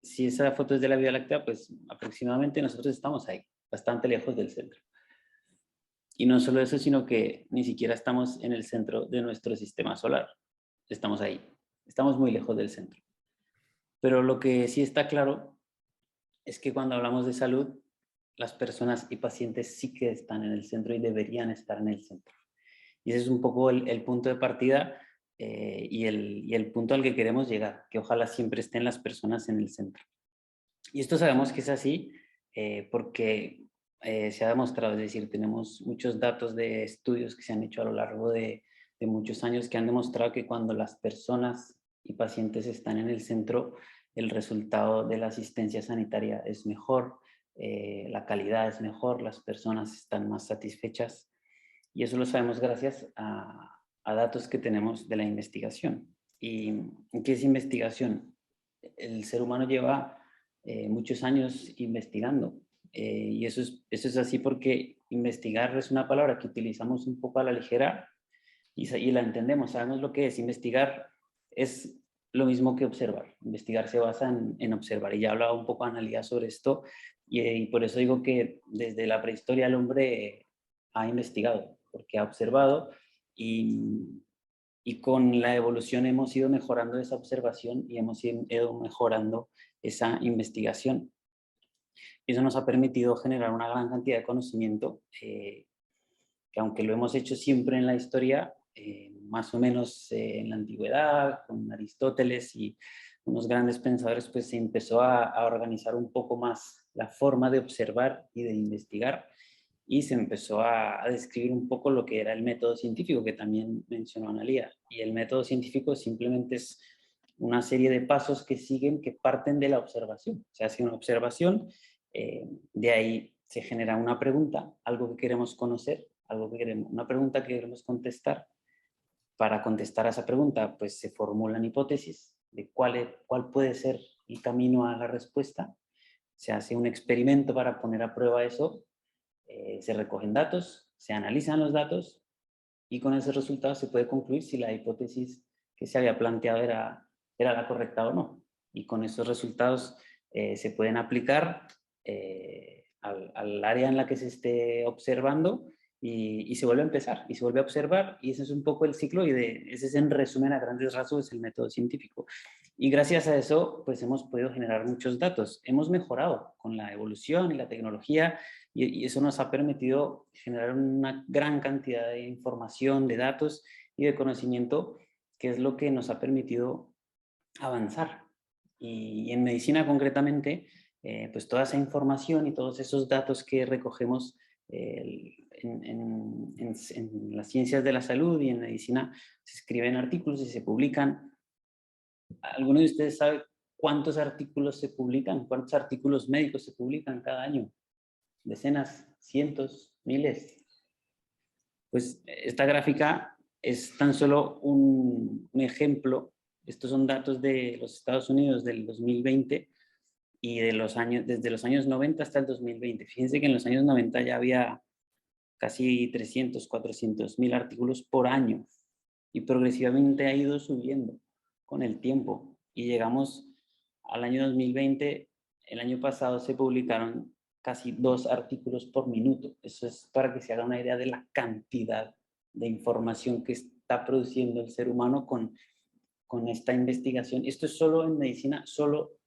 Si esa foto es de la Vía Láctea, pues aproximadamente nosotros estamos ahí, bastante lejos del centro. Y no solo eso, sino que ni siquiera estamos en el centro de nuestro sistema solar. Estamos ahí, estamos muy lejos del centro. Pero lo que sí está claro es que cuando hablamos de salud, las personas y pacientes sí que están en el centro y deberían estar en el centro. Y ese es un poco el punto de partida y el punto al que queremos llegar, que ojalá siempre estén las personas en el centro. Y esto sabemos que es así porque se ha demostrado, es decir, tenemos muchos datos de estudios que se han hecho a lo largo de muchos años que han demostrado que cuando las personas y pacientes están en el centro, el resultado de la asistencia sanitaria es mejor, la calidad es mejor, las personas están más satisfechas. Y eso lo sabemos gracias a datos que tenemos de la investigación. ¿Y qué es investigación? El ser humano lleva muchos años investigando. Y eso es así porque investigar es una palabra que utilizamos un poco a la ligera y la entendemos, sabemos lo que es. Investigar es lo mismo que observar. Investigar se basa en observar. Y ya hablaba un poco Analía sobre esto y por eso digo que desde la prehistoria el hombre ha investigado, porque ha observado y con la evolución hemos ido mejorando esa observación y hemos ido mejorando esa investigación. Y eso nos ha permitido generar una gran cantidad de conocimiento que aunque lo hemos hecho siempre en la historia, más o menos en la antigüedad, con Aristóteles y unos grandes pensadores, pues se empezó a organizar un poco más la forma de observar y de investigar y se empezó a describir un poco lo que era el método científico, que también mencionó Analía. Y el método científico simplemente es una serie de pasos que siguen, que parten de la observación. Se hace una observación, de ahí se genera una pregunta, algo que queremos conocer, una pregunta que queremos contestar. Para contestar a esa pregunta, pues se formulan hipótesis de cuál puede ser el camino a la respuesta. Se hace un experimento para poner a prueba eso. Se recogen datos, se analizan los datos y con esos resultados se puede concluir si la hipótesis que se había planteado era la correcta o no. Y con esos resultados se pueden aplicar al área en la que se esté observando y se vuelve a empezar y se vuelve a observar y ese es un poco el ciclo y ese es en resumen a grandes rasgos el método científico. Y gracias a eso pues hemos podido generar muchos datos. Hemos mejorado con la evolución y la tecnología y eso nos ha permitido generar una gran cantidad de información, de datos y de conocimiento, que es lo que nos ha permitido avanzar. Y en medicina concretamente, pues toda esa información y todos esos datos que recogemos en las ciencias de la salud y en medicina, se escriben artículos y se publican. ¿Alguno de ustedes sabe cuántos artículos se publican? ¿Cuántos artículos médicos se publican cada año? Decenas, cientos, miles. Pues esta gráfica es tan solo un ejemplo. Estos son datos de los Estados Unidos del 2020 y desde los años 90 hasta el 2020. Fíjense que en los años 90 ya había casi 300, 400 mil artículos por año y progresivamente ha ido subiendo con el tiempo y llegamos al año 2020. El año pasado se publicaron casi 2 artículos por minuto. Eso es para que se haga una idea de la cantidad de información que está produciendo el ser humano con esta investigación. Esto es solo en medicina, solo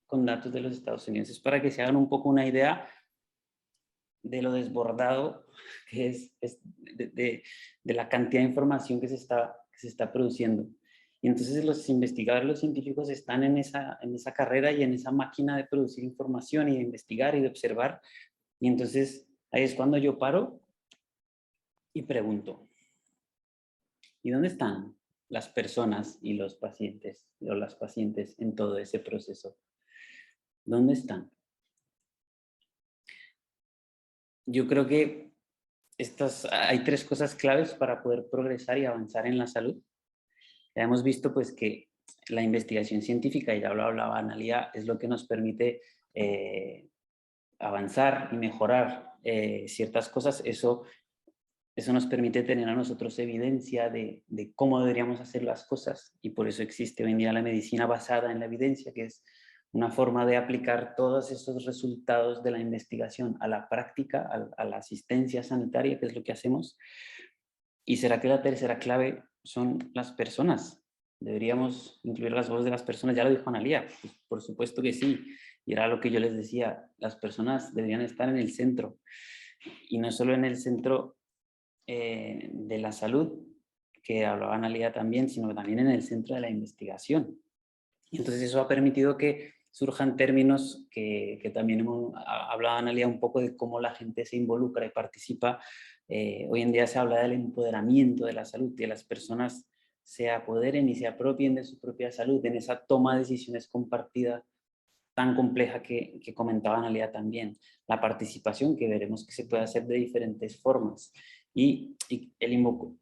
con datos de los Estados Unidos. Es para que se hagan un poco una idea de lo desbordado que es de la cantidad de información que se está produciendo. Y entonces los investigadores, los científicos están en esa carrera y en esa máquina de producir información y de investigar y de observar. Y entonces ahí es cuando yo paro y pregunto, ¿y dónde están las personas y los pacientes o las pacientes en todo ese proceso? ¿Dónde están? Yo creo que hay tres cosas claves para poder progresar y avanzar en la salud. Ya hemos visto pues que la investigación científica, y ya lo hablaba Analia, es lo que nos permite avanzar y mejorar ciertas cosas. Eso nos permite tener a nosotros evidencia de cómo deberíamos hacer las cosas, y por eso existe hoy en día la medicina basada en la evidencia, que es una forma de aplicar todos esos resultados de la investigación a la práctica, a la asistencia sanitaria, que es lo que hacemos. ¿Y será que la tercera clave son las personas? Deberíamos incluir las voces de las personas, ya lo dijo Analia, pues por supuesto que sí, y era lo que yo les decía, las personas deberían estar en el centro, y no solo en el centro de la salud, que hablaba Analia también, sino también en el centro de la investigación. Y entonces eso ha permitido que surjan términos que también hablaba Analia un poco de cómo la gente se involucra y participa. Hoy en día se habla del empoderamiento de la salud, que las personas se apoderen y se apropien de su propia salud, en esa toma de decisiones compartida tan compleja que comentaba Analia también. La participación, que veremos que se puede hacer de diferentes formas. Y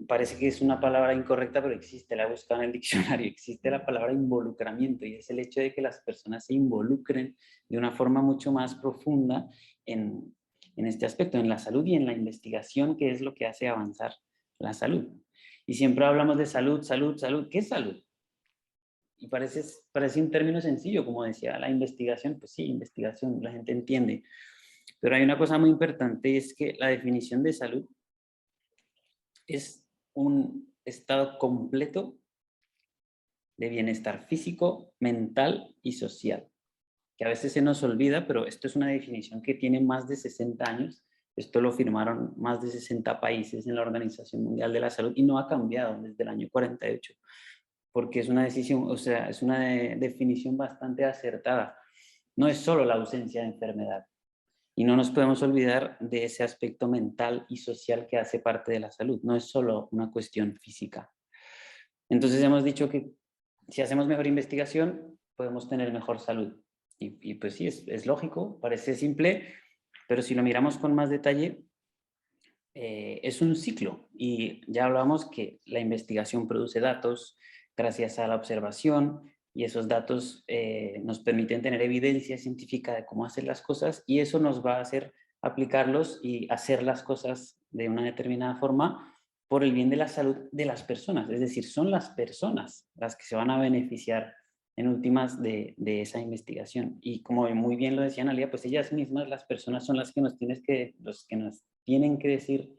parece que es una palabra incorrecta, pero existe, la he buscado en el diccionario, existe la palabra involucramiento, y es el hecho de que las personas se involucren de una forma mucho más profunda en este aspecto, en la salud y en la investigación, que es lo que hace avanzar la salud. Y siempre hablamos de salud, salud, salud. ¿Qué es salud? Y parece un término sencillo, como decía, la investigación, pues sí, investigación, la gente entiende. Pero hay una cosa muy importante, y es que la definición de salud es un estado completo de bienestar físico, mental y social, que a veces se nos olvida, pero esto es una definición que tiene más de 60 años. Esto lo firmaron más de 60 países en la Organización Mundial de la Salud y no ha cambiado desde el año 48. Porque es una decisión, o sea, es una definición bastante acertada. No es solo la ausencia de enfermedad. Y no nos podemos olvidar de ese aspecto mental y social que hace parte de la salud. No es solo una cuestión física. Entonces hemos dicho que si hacemos mejor investigación, podemos tener mejor salud. Y pues sí, es lógico, parece simple, pero si lo miramos con más detalle, es un ciclo. Y ya hablamos que la investigación produce datos gracias a la observación, y esos datos nos permiten tener evidencia científica de cómo hacer las cosas, y eso nos va a hacer aplicarlos y hacer las cosas de una determinada forma por el bien de la salud de las personas. Es decir, son las personas las que se van a beneficiar en últimas de esa investigación. Y como muy bien lo decía Analia, pues ellas mismas, las personas, son las que nos tienen que decir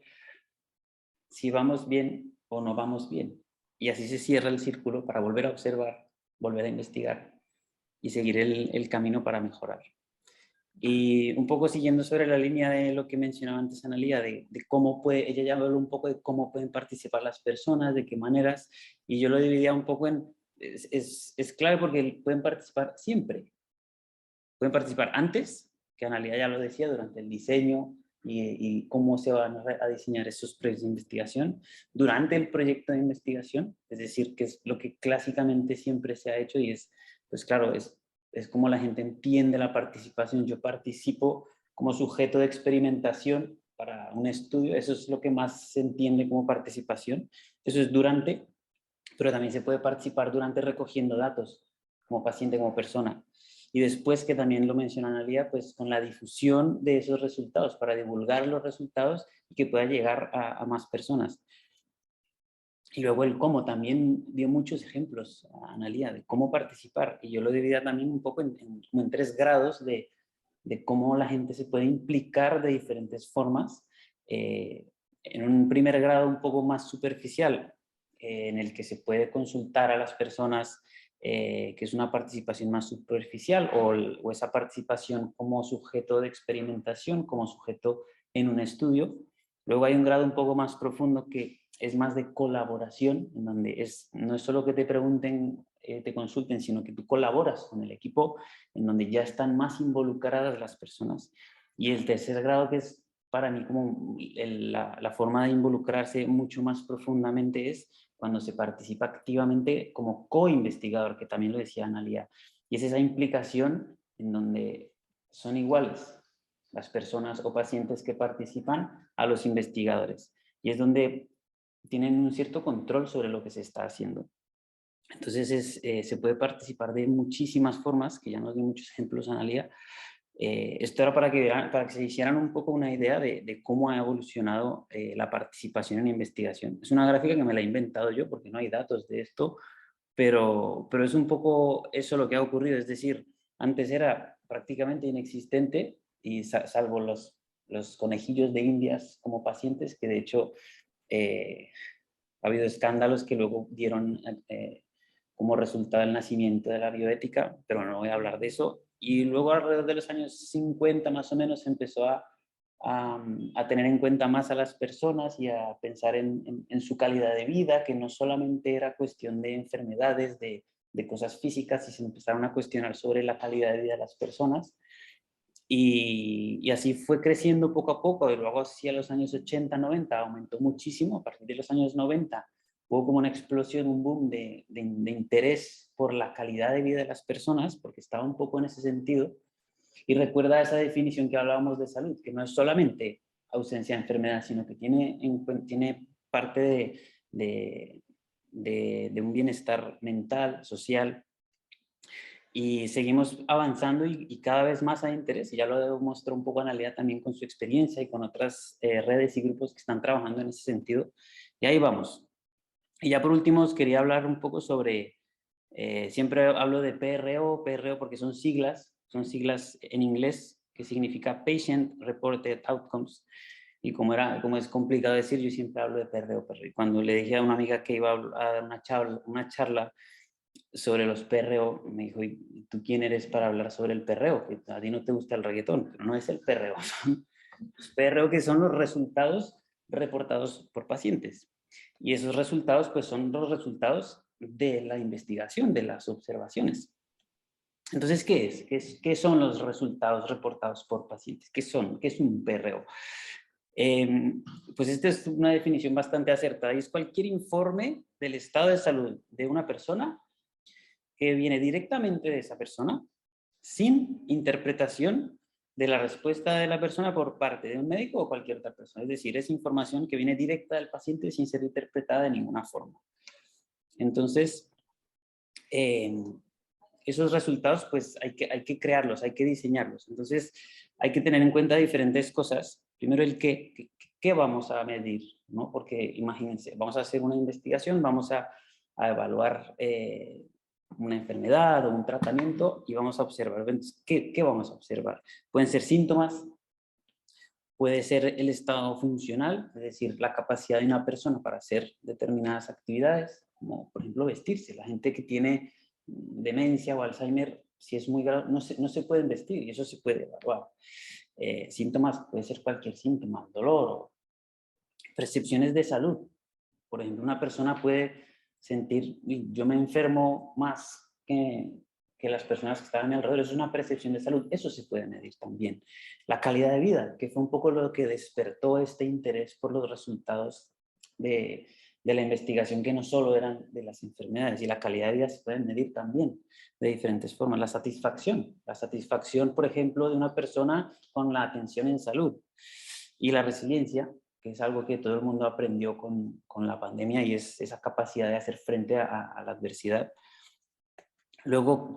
si vamos bien o no vamos bien. Y así se cierra el círculo para volver a observar, volver a investigar y seguir el camino para mejorar. Y un poco siguiendo sobre la línea de lo que mencionaba antes Analia, de cómo ella ya habló un poco de cómo pueden participar las personas, de qué maneras, y yo lo dividía un poco en, es clave porque pueden participar siempre. Pueden participar antes, que Analia ya lo decía, durante el diseño y cómo se van a diseñar esos proyectos de investigación, durante el proyecto de investigación, es decir, que es lo que clásicamente siempre se ha hecho, y es, pues claro, es como la gente entiende la participación. Yo participo como sujeto de experimentación para un estudio, eso es lo que más se entiende como participación. Eso es durante, pero también se puede participar durante recogiendo datos, como paciente, como persona. Y después, que también lo menciona Analia, pues con la difusión de esos resultados, para divulgar los resultados y que pueda llegar a más personas. Y luego el cómo, también dio muchos ejemplos a Analia de cómo participar, y yo lo dividía también un poco en 3 grados de cómo la gente se puede implicar de diferentes formas. En un primer grado un poco más superficial, en el que se puede consultar a las personas, que es una participación más superficial, o esa participación como sujeto de experimentación, como sujeto en un estudio. Luego hay un grado un poco más profundo, que es más de colaboración, en donde no es solo que te pregunten, te consulten, sino que tú colaboras con el equipo, en donde ya están más involucradas las personas. Y el tercer grado, que es para mí como la forma de involucrarse mucho más profundamente, es cuando se participa activamente como co-investigador, que también lo decía Analia. Y es esa implicación en donde son iguales las personas o pacientes que participan a los investigadores. Y es donde tienen un cierto control sobre lo que se está haciendo. Entonces se puede participar de muchísimas formas, que ya nos dio muchos ejemplos Analía. Esto era para que se hicieran un poco una idea de cómo ha evolucionado la participación en investigación. Es una gráfica que me la he inventado yo porque no hay datos de esto, pero es un poco eso lo que ha ocurrido. Es decir, antes era prácticamente inexistente, y salvo los conejillos de Indias como pacientes, que de hecho ha habido escándalos que luego dieron como resultado el nacimiento de la bioética, pero no voy a hablar de eso. Y luego alrededor de los años 50 más o menos se empezó a tener en cuenta más a las personas y a pensar en su calidad de vida, que no solamente era cuestión de enfermedades, de cosas físicas, y se empezaron a cuestionar sobre la calidad de vida de las personas. Y así fue creciendo poco a poco, y luego hacia los años 80, 90 aumentó muchísimo. A partir de los años 90 hubo como una explosión, un boom de interés por la calidad de vida de las personas, porque estaba un poco en ese sentido. Y recuerda esa definición que hablábamos de salud, que no es solamente ausencia de enfermedad, sino que tiene parte de un bienestar mental, social. Y seguimos avanzando y cada vez más hay interés, y ya lo demostró un poco Analia también con su experiencia y con otras redes y grupos que están trabajando en ese sentido. Y ahí vamos. Y ya por último os quería hablar un poco sobre, siempre hablo de PRO porque son siglas en inglés que significa Patient Reported Outcomes. Y como es complicado decir, yo siempre hablo de PRO. Y cuando le dije a una amiga que iba a dar una charla sobre los perreo, me dijo: ¿y tú quién eres para hablar sobre el perreo? Que a ti no te gusta el reggaetón, pero no es el perreo, son los perreo, que son los resultados reportados por pacientes. Y esos resultados pues son los resultados de la investigación, de las observaciones. Entonces, ¿qué son los resultados reportados por pacientes? ¿Qué es un perreo? Pues esta es una definición bastante acertada, y es cualquier informe del estado de salud de una persona que viene directamente de esa persona, sin interpretación de la respuesta de la persona por parte de un médico o cualquier otra persona. Es decir, es información que viene directa del paciente sin ser interpretada de ninguna forma. Entonces, esos resultados pues hay que crearlos, hay que diseñarlos. Entonces, hay que tener en cuenta diferentes cosas. Primero, el qué vamos a medir, ¿no? Porque imagínense, vamos a hacer una investigación, vamos a evaluar una enfermedad o un tratamiento, y vamos a observar. ¿Qué vamos a observar? Pueden ser síntomas, puede ser el estado funcional, es decir, la capacidad de una persona para hacer determinadas actividades, como por ejemplo vestirse. La gente que tiene demencia o Alzheimer, si es muy grave, no se pueden vestir, y eso se puede evaluar. Síntomas, puede ser cualquier síntoma, dolor, o percepciones de salud. Por ejemplo, una persona puede sentir: yo me enfermo más que las personas que están a mi alrededor. Eso es una percepción de salud, eso se puede medir también. La calidad de vida, que fue un poco lo que despertó este interés por los resultados de la investigación, que no solo eran de las enfermedades, y la calidad de vida se puede medir también de diferentes formas. La satisfacción, por ejemplo, de una persona con la atención en salud, y la resiliencia, que es algo que todo el mundo aprendió con la pandemia, y es esa capacidad de hacer frente a la adversidad. Luego,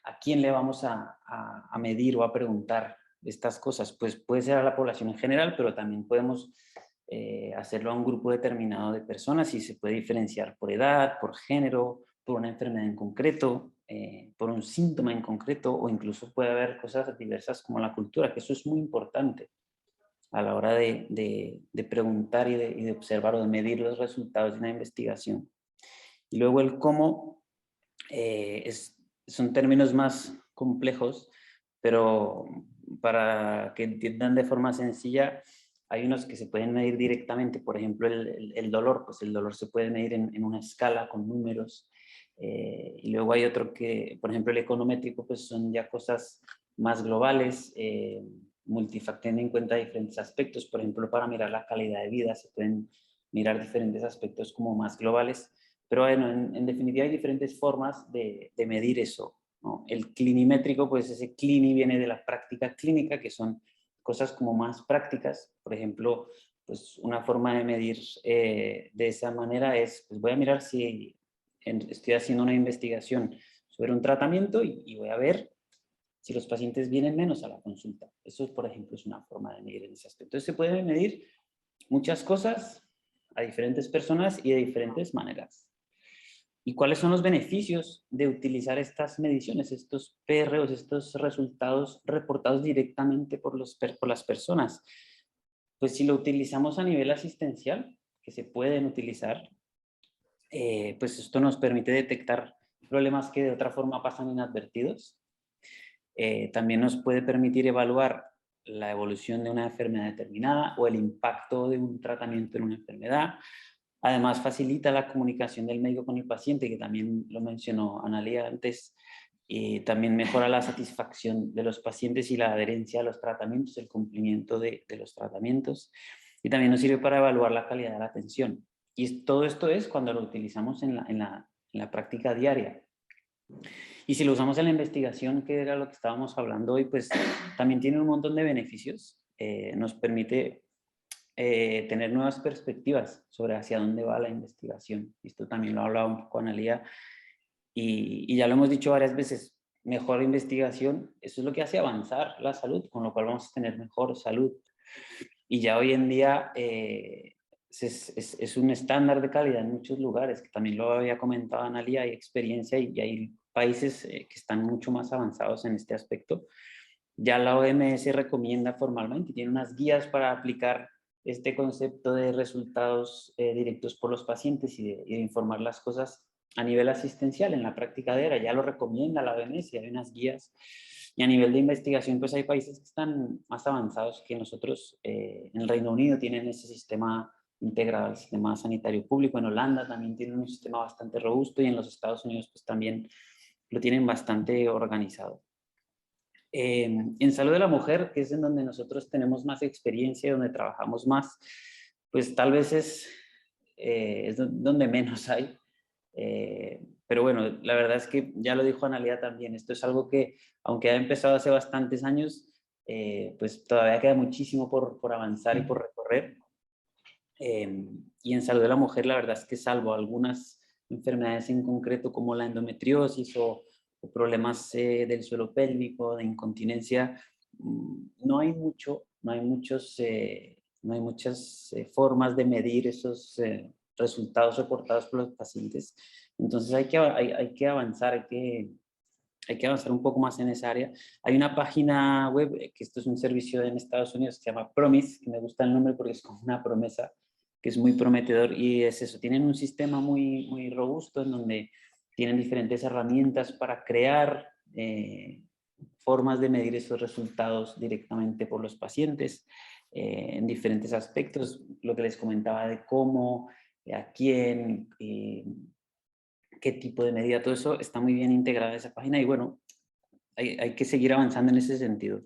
¿a quién le vamos a medir o a preguntar estas cosas? Pues puede ser a la población en general, pero también podemos hacerlo a un grupo determinado de personas, y se puede diferenciar por edad, por género, por una enfermedad en concreto, por un síntoma en concreto, o incluso puede haber cosas diversas como la cultura, que eso es muy importante a la hora de preguntar y de observar o de medir los resultados de una investigación. Y luego el cómo son términos más complejos, pero para que entiendan de forma sencilla, hay unos que se pueden medir directamente. Por ejemplo, el dolor, pues el dolor se puede medir en una escala con números. Y luego hay otro que, por ejemplo, el econométrico, pues son ya cosas más globales, teniendo en cuenta diferentes aspectos. Por ejemplo, para mirar la calidad de vida se pueden mirar diferentes aspectos como más globales. Pero bueno, en definitiva hay diferentes formas de medir eso. ¿no? El clinimétrico, pues ese clini viene de la práctica clínica, que son cosas como más prácticas. Por ejemplo, pues una forma de medir de esa manera es, pues voy a mirar si estoy haciendo una investigación sobre un tratamiento y voy a ver si los pacientes vienen menos a la consulta. Eso, por ejemplo, es una forma de medir en ese aspecto. Entonces se pueden medir muchas cosas a diferentes personas y de diferentes maneras. ¿Y cuáles son los beneficios de utilizar estas mediciones, estos PROs, estos resultados reportados directamente por las personas? Pues si lo utilizamos a nivel asistencial, que se pueden utilizar, pues esto nos permite detectar problemas que de otra forma pasan inadvertidos. También nos puede permitir evaluar la evolución de una enfermedad determinada o el impacto de un tratamiento en una enfermedad. Además, facilita la comunicación del médico con el paciente, que también lo mencionó Analia antes. También mejora la satisfacción de los pacientes y la adherencia a los tratamientos, el cumplimiento de los tratamientos. Y también nos sirve para evaluar la calidad de la atención. Y todo esto es cuando lo utilizamos en la práctica diaria. Y si lo usamos en la investigación, que era lo que estábamos hablando hoy, pues también tiene un montón de beneficios. Nos permite tener nuevas perspectivas sobre hacia dónde va la investigación. Esto también lo ha hablado un poco Analia y ya lo hemos dicho varias veces, mejor investigación, eso es lo que hace avanzar la salud, con lo cual vamos a tener mejor salud. Y ya hoy en día es un estándar de calidad en muchos lugares, que también lo había comentado Analia, hay experiencia y hay países que están mucho más avanzados en este aspecto. Ya la OMS recomienda formalmente, tiene unas guías para aplicar este concepto de resultados directos por los pacientes y de informar las cosas a nivel asistencial en la práctica diaria. Ya lo recomienda la OMS, hay unas guías. Y a nivel de investigación, pues hay países que están más avanzados que nosotros. En el Reino Unido tienen ese sistema integrado al sistema sanitario público. En Holanda también tienen un sistema bastante robusto y en los Estados Unidos pues también lo tienen bastante organizado. En salud de la mujer, que es en donde nosotros tenemos más experiencia, donde trabajamos más, pues tal vez es donde menos hay. Pero bueno, la verdad es que ya lo dijo Analia también, esto es algo que, aunque ha empezado hace bastantes años, pues todavía queda muchísimo por avanzar y por recorrer. Y en salud de la mujer, la verdad es que salvo algunas enfermedades en concreto como la endometriosis o problemas del suelo pélvico, de incontinencia, no hay muchas formas de medir esos resultados reportados por los pacientes. Entonces hay que avanzar, hay que avanzar un poco más en esa área. Hay una página web, que esto es un servicio en Estados Unidos, que se llama Promise, que me gusta el nombre porque es como una promesa, que es muy prometedor, y es eso, tienen un sistema muy, muy robusto en donde tienen diferentes herramientas para crear formas de medir esos resultados directamente por los pacientes en diferentes aspectos, lo que les comentaba de cómo, a quién, qué tipo de medida, todo eso está muy bien integrado en esa página y bueno, hay que seguir avanzando en ese sentido.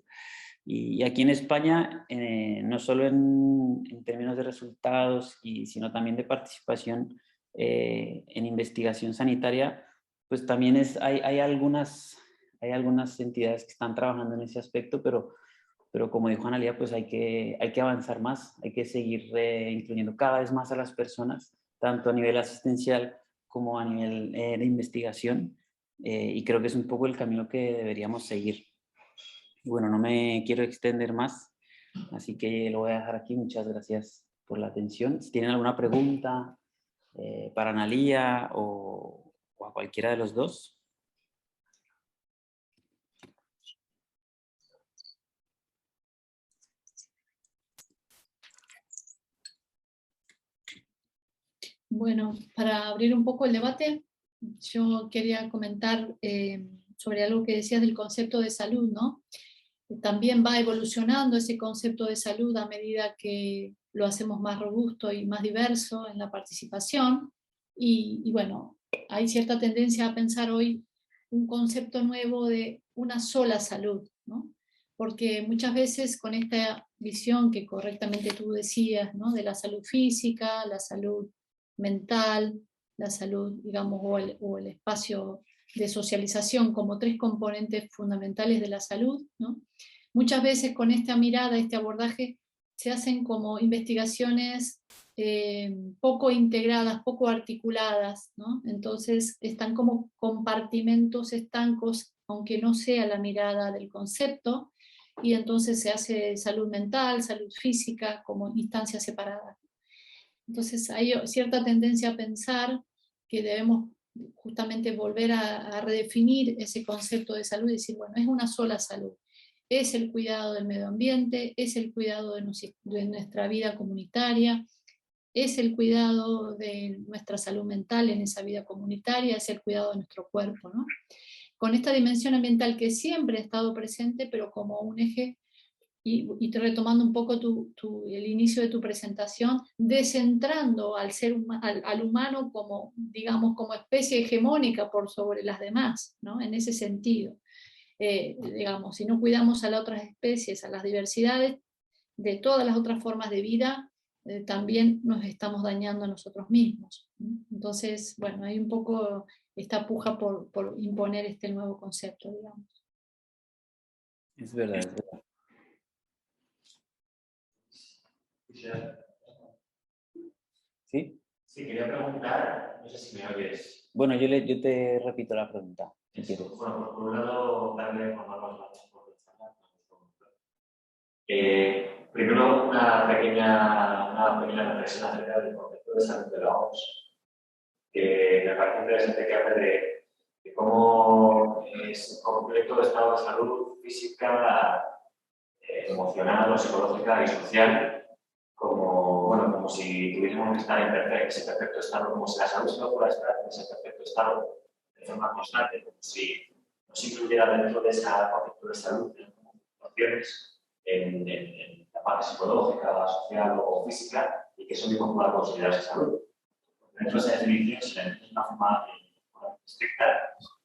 Y aquí en España, no solo en términos de resultados, sino también de participación en investigación sanitaria, pues también hay algunas entidades que están trabajando en ese aspecto, pero como dijo Analia, pues hay que avanzar más, hay que seguir incluyendo cada vez más a las personas, tanto a nivel asistencial como a nivel de investigación, y creo que es un poco el camino que deberíamos seguir. Y bueno, no me quiero extender más, así que lo voy a dejar aquí. Muchas gracias por la atención. Si tienen alguna pregunta para Analia o a cualquiera de los dos. Bueno, para abrir un poco el debate, yo quería comentar sobre algo que decías del concepto de salud, ¿no? También va evolucionando ese concepto de salud a medida que lo hacemos más robusto y más diverso en la participación. Y bueno, hay cierta tendencia a pensar hoy un concepto nuevo de una sola salud, ¿no? Porque muchas veces con esta visión que correctamente tú decías, ¿no? De la salud física, la salud mental, la salud, digamos, o el espacio de socialización como 3 componentes fundamentales de la salud, ¿no? Muchas veces con esta mirada, este abordaje, se hacen como investigaciones poco integradas, poco articuladas, ¿no? Entonces están como compartimentos estancos, aunque no sea la mirada del concepto, y entonces se hace salud mental, salud física, como instancias separadas. Entonces hay cierta tendencia a pensar que debemos justamente volver a redefinir ese concepto de salud y decir, bueno, es una sola salud. Es el cuidado del medio ambiente, es el cuidado de nuestra vida comunitaria, es el cuidado de nuestra salud mental en esa vida comunitaria, es el cuidado de nuestro cuerpo, ¿no? Con esta dimensión ambiental que siempre ha estado presente, pero como un eje, y retomando un poco el inicio de tu presentación, descentrando al humano como, digamos, como especie hegemónica por sobre las demás, ¿no? En ese sentido. Digamos, si no cuidamos a las otras especies, a las diversidades de todas las otras formas de vida, también nos estamos dañando a nosotros mismos. Entonces, bueno, hay un poco esta puja por imponer este nuevo concepto, digamos. Es verdad, es verdad. ¿Sí? Sí, quería preguntar, no sé si me oyes. Bueno, yo te repito la pregunta, si quieres. Bueno, pues por un lado, darle las gracias por la charla. Primero, una pequeña reflexión acerca del concepto de salud de la OMS, que me parece interesante que hable de cómo es completo estado de salud física, emocional, psicológica y social, como si tuviésemos que estar en ese perfecto estado, como si la salud solo fuera estar en ese perfecto estado de forma constante, como si nos incluyera dentro de esa concepto de salud opciones en la parte psicológica, social o física, y que eso mismo pueda considerarse salud. Dentro de esa definición, si la entendemos de una forma estricta,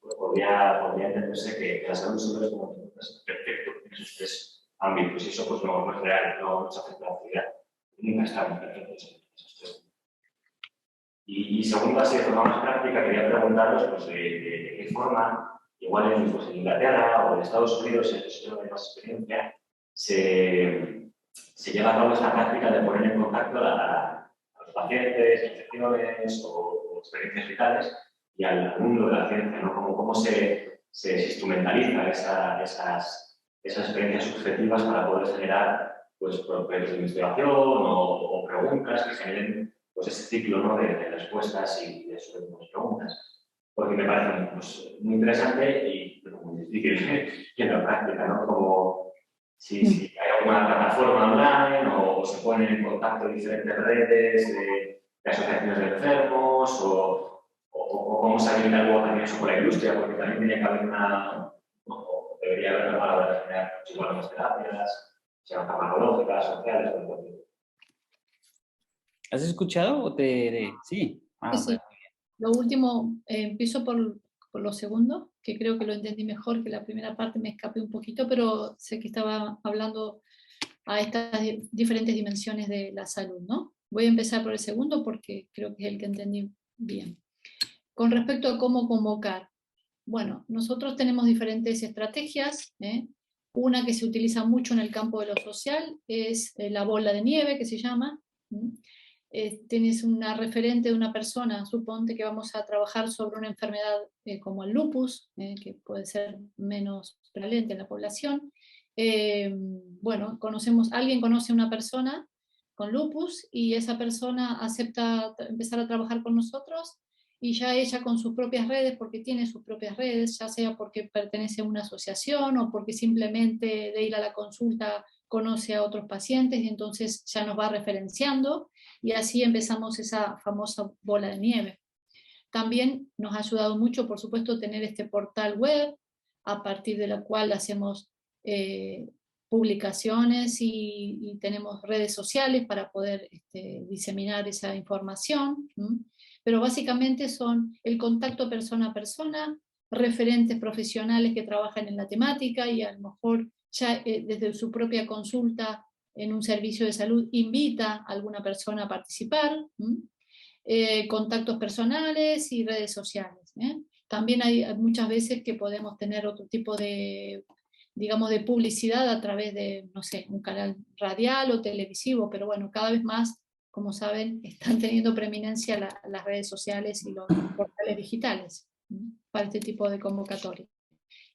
pues podría entenderse que la salud solo es como un perfecto en esos 3 ámbitos, y eso pues no es real, no nos afecta a la actividad. Nunca estamos perfectos en esos 3. Y segundo, así de forma más práctica, quería preguntaros pues, de qué forma, igual en Inglaterra o en Estados Unidos, en eso tengo más experiencia, se lleva a cabo esta práctica de poner en contacto a los pacientes, infecciones o experiencias vitales y al mundo de la ciencia, ¿no? Cómo se instrumentaliza esas experiencias subjetivas para poder generar pues, proyectos de investigación o preguntas que generen pues, ese ciclo, ¿no? de respuestas y de sobre preguntas. Porque me parece pues, muy interesante y muy difícil en la práctica, ¿no? Como si hay alguna plataforma online o se ponen en contacto diferentes redes de asociaciones de enfermos o cómo se habilita luego también eso con la industria, porque también tiene que haber debería haber una palabra de generar igual las terapias, sean farmacológicas, sociales, ¿Has escuchado o te...? Sí. Ah, Sí. Lo último, empiezo por lo segundo, que creo que lo entendí mejor, que la primera parte me escapé un poquito, pero sé que estaba hablando a estas diferentes dimensiones de la salud, ¿no? Voy a empezar por el segundo porque creo que es el que entendí bien. Con respecto a cómo convocar, bueno, nosotros tenemos diferentes estrategias, ¿eh? Una que se utiliza mucho en el campo de lo social es la bola de nieve, que se llama. Tienes una referente de una persona, suponte que vamos a trabajar sobre una enfermedad como el lupus, que puede ser menos prevalente en la población. Bueno, alguien conoce a una persona con lupus y esa persona acepta empezar a trabajar con nosotros y ya ella con sus propias redes, porque tiene sus propias redes, ya sea porque pertenece a una asociación o porque simplemente de ir a la consulta conoce a otros pacientes y entonces ya nos va referenciando y así empezamos esa famosa bola de nieve. También nos ha ayudado mucho, por supuesto, tener este portal web a partir de la cual hacemos publicaciones y tenemos redes sociales para poder diseminar esa información. Pero básicamente son el contacto persona a persona, referentes profesionales que trabajan en la temática y a lo mejor ya desde su propia consulta en un servicio de salud invita a alguna persona a participar, contactos personales y redes sociales. También hay muchas veces que podemos tener otro tipo de, digamos, de publicidad a través de, no sé, un canal radial o televisivo, pero bueno, cada vez más, como saben, están teniendo preeminencia las redes sociales y los portales digitales, ¿no?, para este tipo de convocatoria.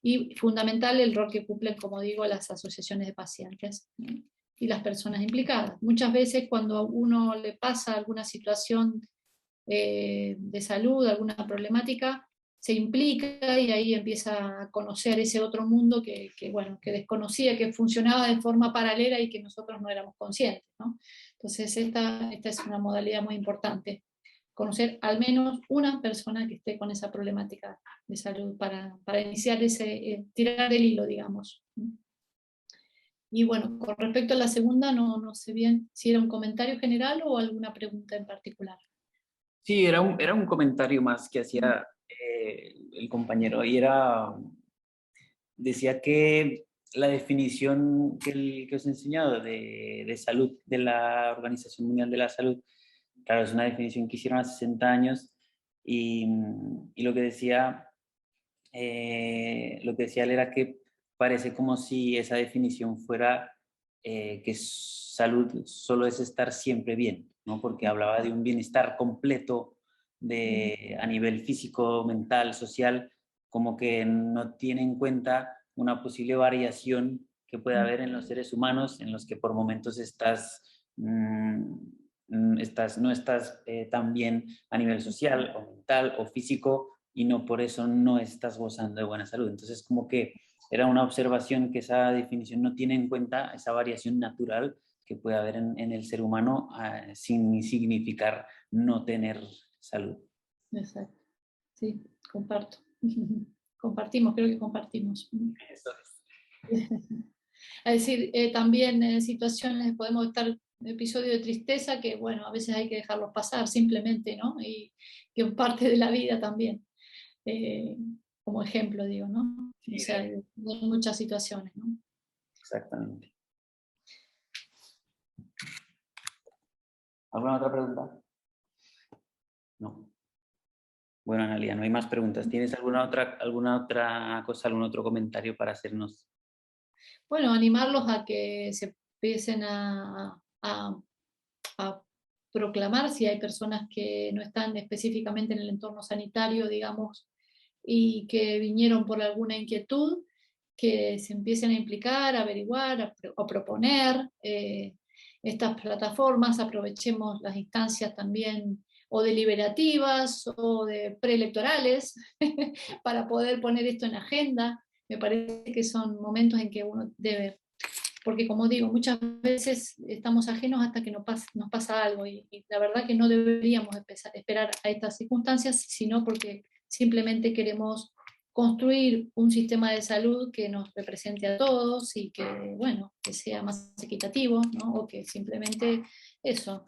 Y fundamental el rol que cumplen, como digo, las asociaciones de pacientes, ¿no?, y las personas implicadas. Muchas veces cuando a uno le pasa alguna situación de salud, alguna problemática, se implica y ahí empieza a conocer ese otro mundo bueno, que desconocía, que funcionaba de forma paralela y que nosotros no éramos conscientes, ¿no? Entonces esta es una modalidad muy importante, conocer al menos una persona que esté con esa problemática de salud para iniciar tirar el hilo, digamos. Y bueno, con respecto a la segunda, no sé bien si era un comentario general o alguna pregunta en particular. Sí, era un comentario más que hacía el compañero, y decía que la definición que os he enseñado de salud de la Organización Mundial de la Salud, claro, es una definición que hicieron hace 60 años, y lo que decía él era que parece como si esa definición fuera que salud solo es estar siempre bien, ¿no? Porque hablaba de un bienestar completo a nivel físico, mental, social, como que no tiene en cuenta una posible variación que puede haber en los seres humanos, en los que por momentos no estás tan bien a nivel social o mental o físico, y no por eso no estás gozando de buena salud. Entonces, como que era una observación que esa definición no tiene en cuenta esa variación natural que puede haber en el ser humano, sin significar no tener salud. Exacto, sí, comparto. Compartimos, creo que compartimos. Eso Es decir, también en situaciones podemos estar en episodios de tristeza que, bueno, a veces hay que dejarlos pasar simplemente, ¿no? Y que es parte de la vida también. Como ejemplo, digo, ¿no? O sea, hay muchas situaciones, ¿no? Exactamente. ¿Alguna otra pregunta? No. Bueno, Analia, no hay más preguntas. ¿Tienes alguna otra cosa, algún otro comentario para hacernos? Bueno, animarlos a que se empiecen a proclamar si hay personas que no están específicamente en el entorno sanitario, digamos, y que vinieron por alguna inquietud, que se empiecen a implicar, a averiguar, a proponer estas plataformas. Aprovechemos las instancias también o deliberativas o de preelectorales para poder poner esto en agenda. Me parece que son momentos en que uno debe, porque como digo, muchas veces estamos ajenos hasta que nos pasa algo, y la verdad que no deberíamos esperar a estas circunstancias, sino porque simplemente queremos construir un sistema de salud que nos represente a todos y que, bueno, que sea más equitativo, ¿no? O que simplemente eso,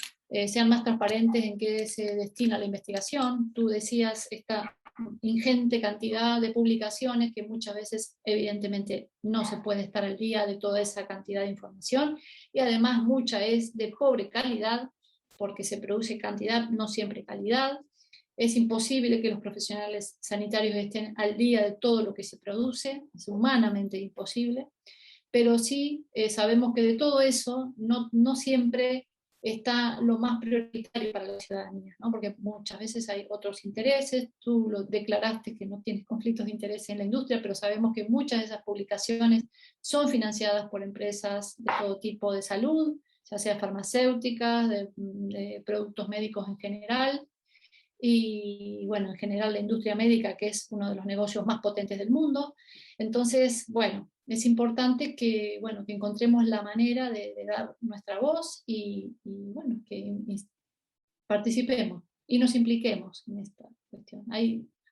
sean más transparentes en qué se destina la investigación. Tú decías esta ingente cantidad de publicaciones que muchas veces evidentemente no se puede estar al día de toda esa cantidad de información, y además mucha es de pobre calidad porque se produce cantidad, no siempre calidad. Es imposible que los profesionales sanitarios estén al día de todo lo que se produce, es humanamente imposible, pero sí sabemos que de todo eso no siempre está lo más prioritario para la ciudadanía, ¿no? Porque muchas veces hay otros intereses. Tú lo declaraste que no tienes conflictos de interés en la industria, pero sabemos que muchas de esas publicaciones son financiadas por empresas de todo tipo de salud, ya sea farmacéuticas, de productos médicos en general, y bueno, en general la industria médica, que es uno de los negocios más potentes del mundo. Entonces, bueno, es importante que, bueno, que encontremos la manera de dar nuestra voz bueno, que participemos y nos impliquemos en esta cuestión.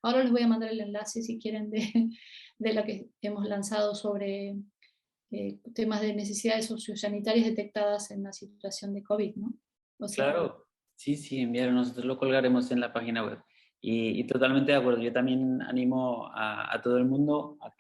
Ahora les voy a mandar el enlace, si quieren, de lo que hemos lanzado sobre temas de necesidades sociosanitarias detectadas en la situación de COVID, ¿no? O sea, Claro, sí, enviaron, nosotros lo colgaremos en la página web. Y totalmente de acuerdo, yo también animo a todo el mundo a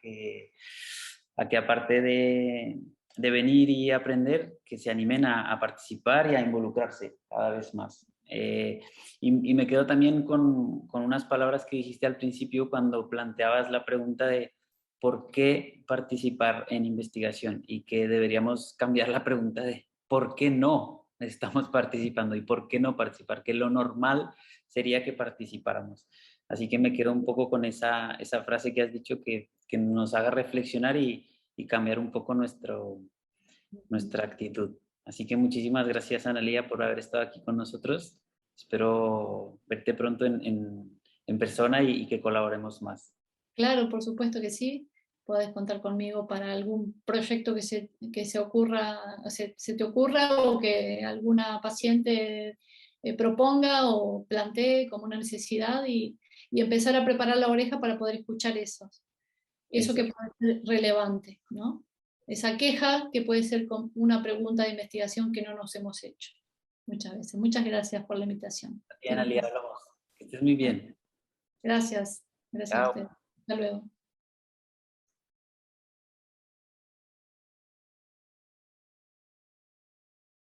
que aparte de venir y aprender, que se animen a participar y a involucrarse cada vez más Y me quedo también con unas palabras que dijiste al principio cuando planteabas la pregunta de por qué participar en investigación, y que deberíamos cambiar la pregunta de por qué no estamos participando y por qué no participar, que lo normal sería que participáramos. Así que me quedo un poco con esa frase que has dicho, que nos haga reflexionar y cambiar un poco nuestra actitud. Así que muchísimas gracias, Analía, por haber estado aquí con nosotros. Espero verte pronto en persona y que colaboremos más. Claro, por supuesto que sí. Podés contar conmigo para algún proyecto que se ocurra, se te ocurra, o que alguna paciente proponga o plantee como una necesidad, y empezar a preparar la oreja para poder escuchar eso que puede ser relevante, ¿no? Esa queja que puede ser con una pregunta de investigación que no nos hemos hecho muchas veces. Muchas gracias por la invitación. Bien, Analía, hablamos. Que estés muy bien. Gracias. Gracias a Chao. usted. Hasta luego.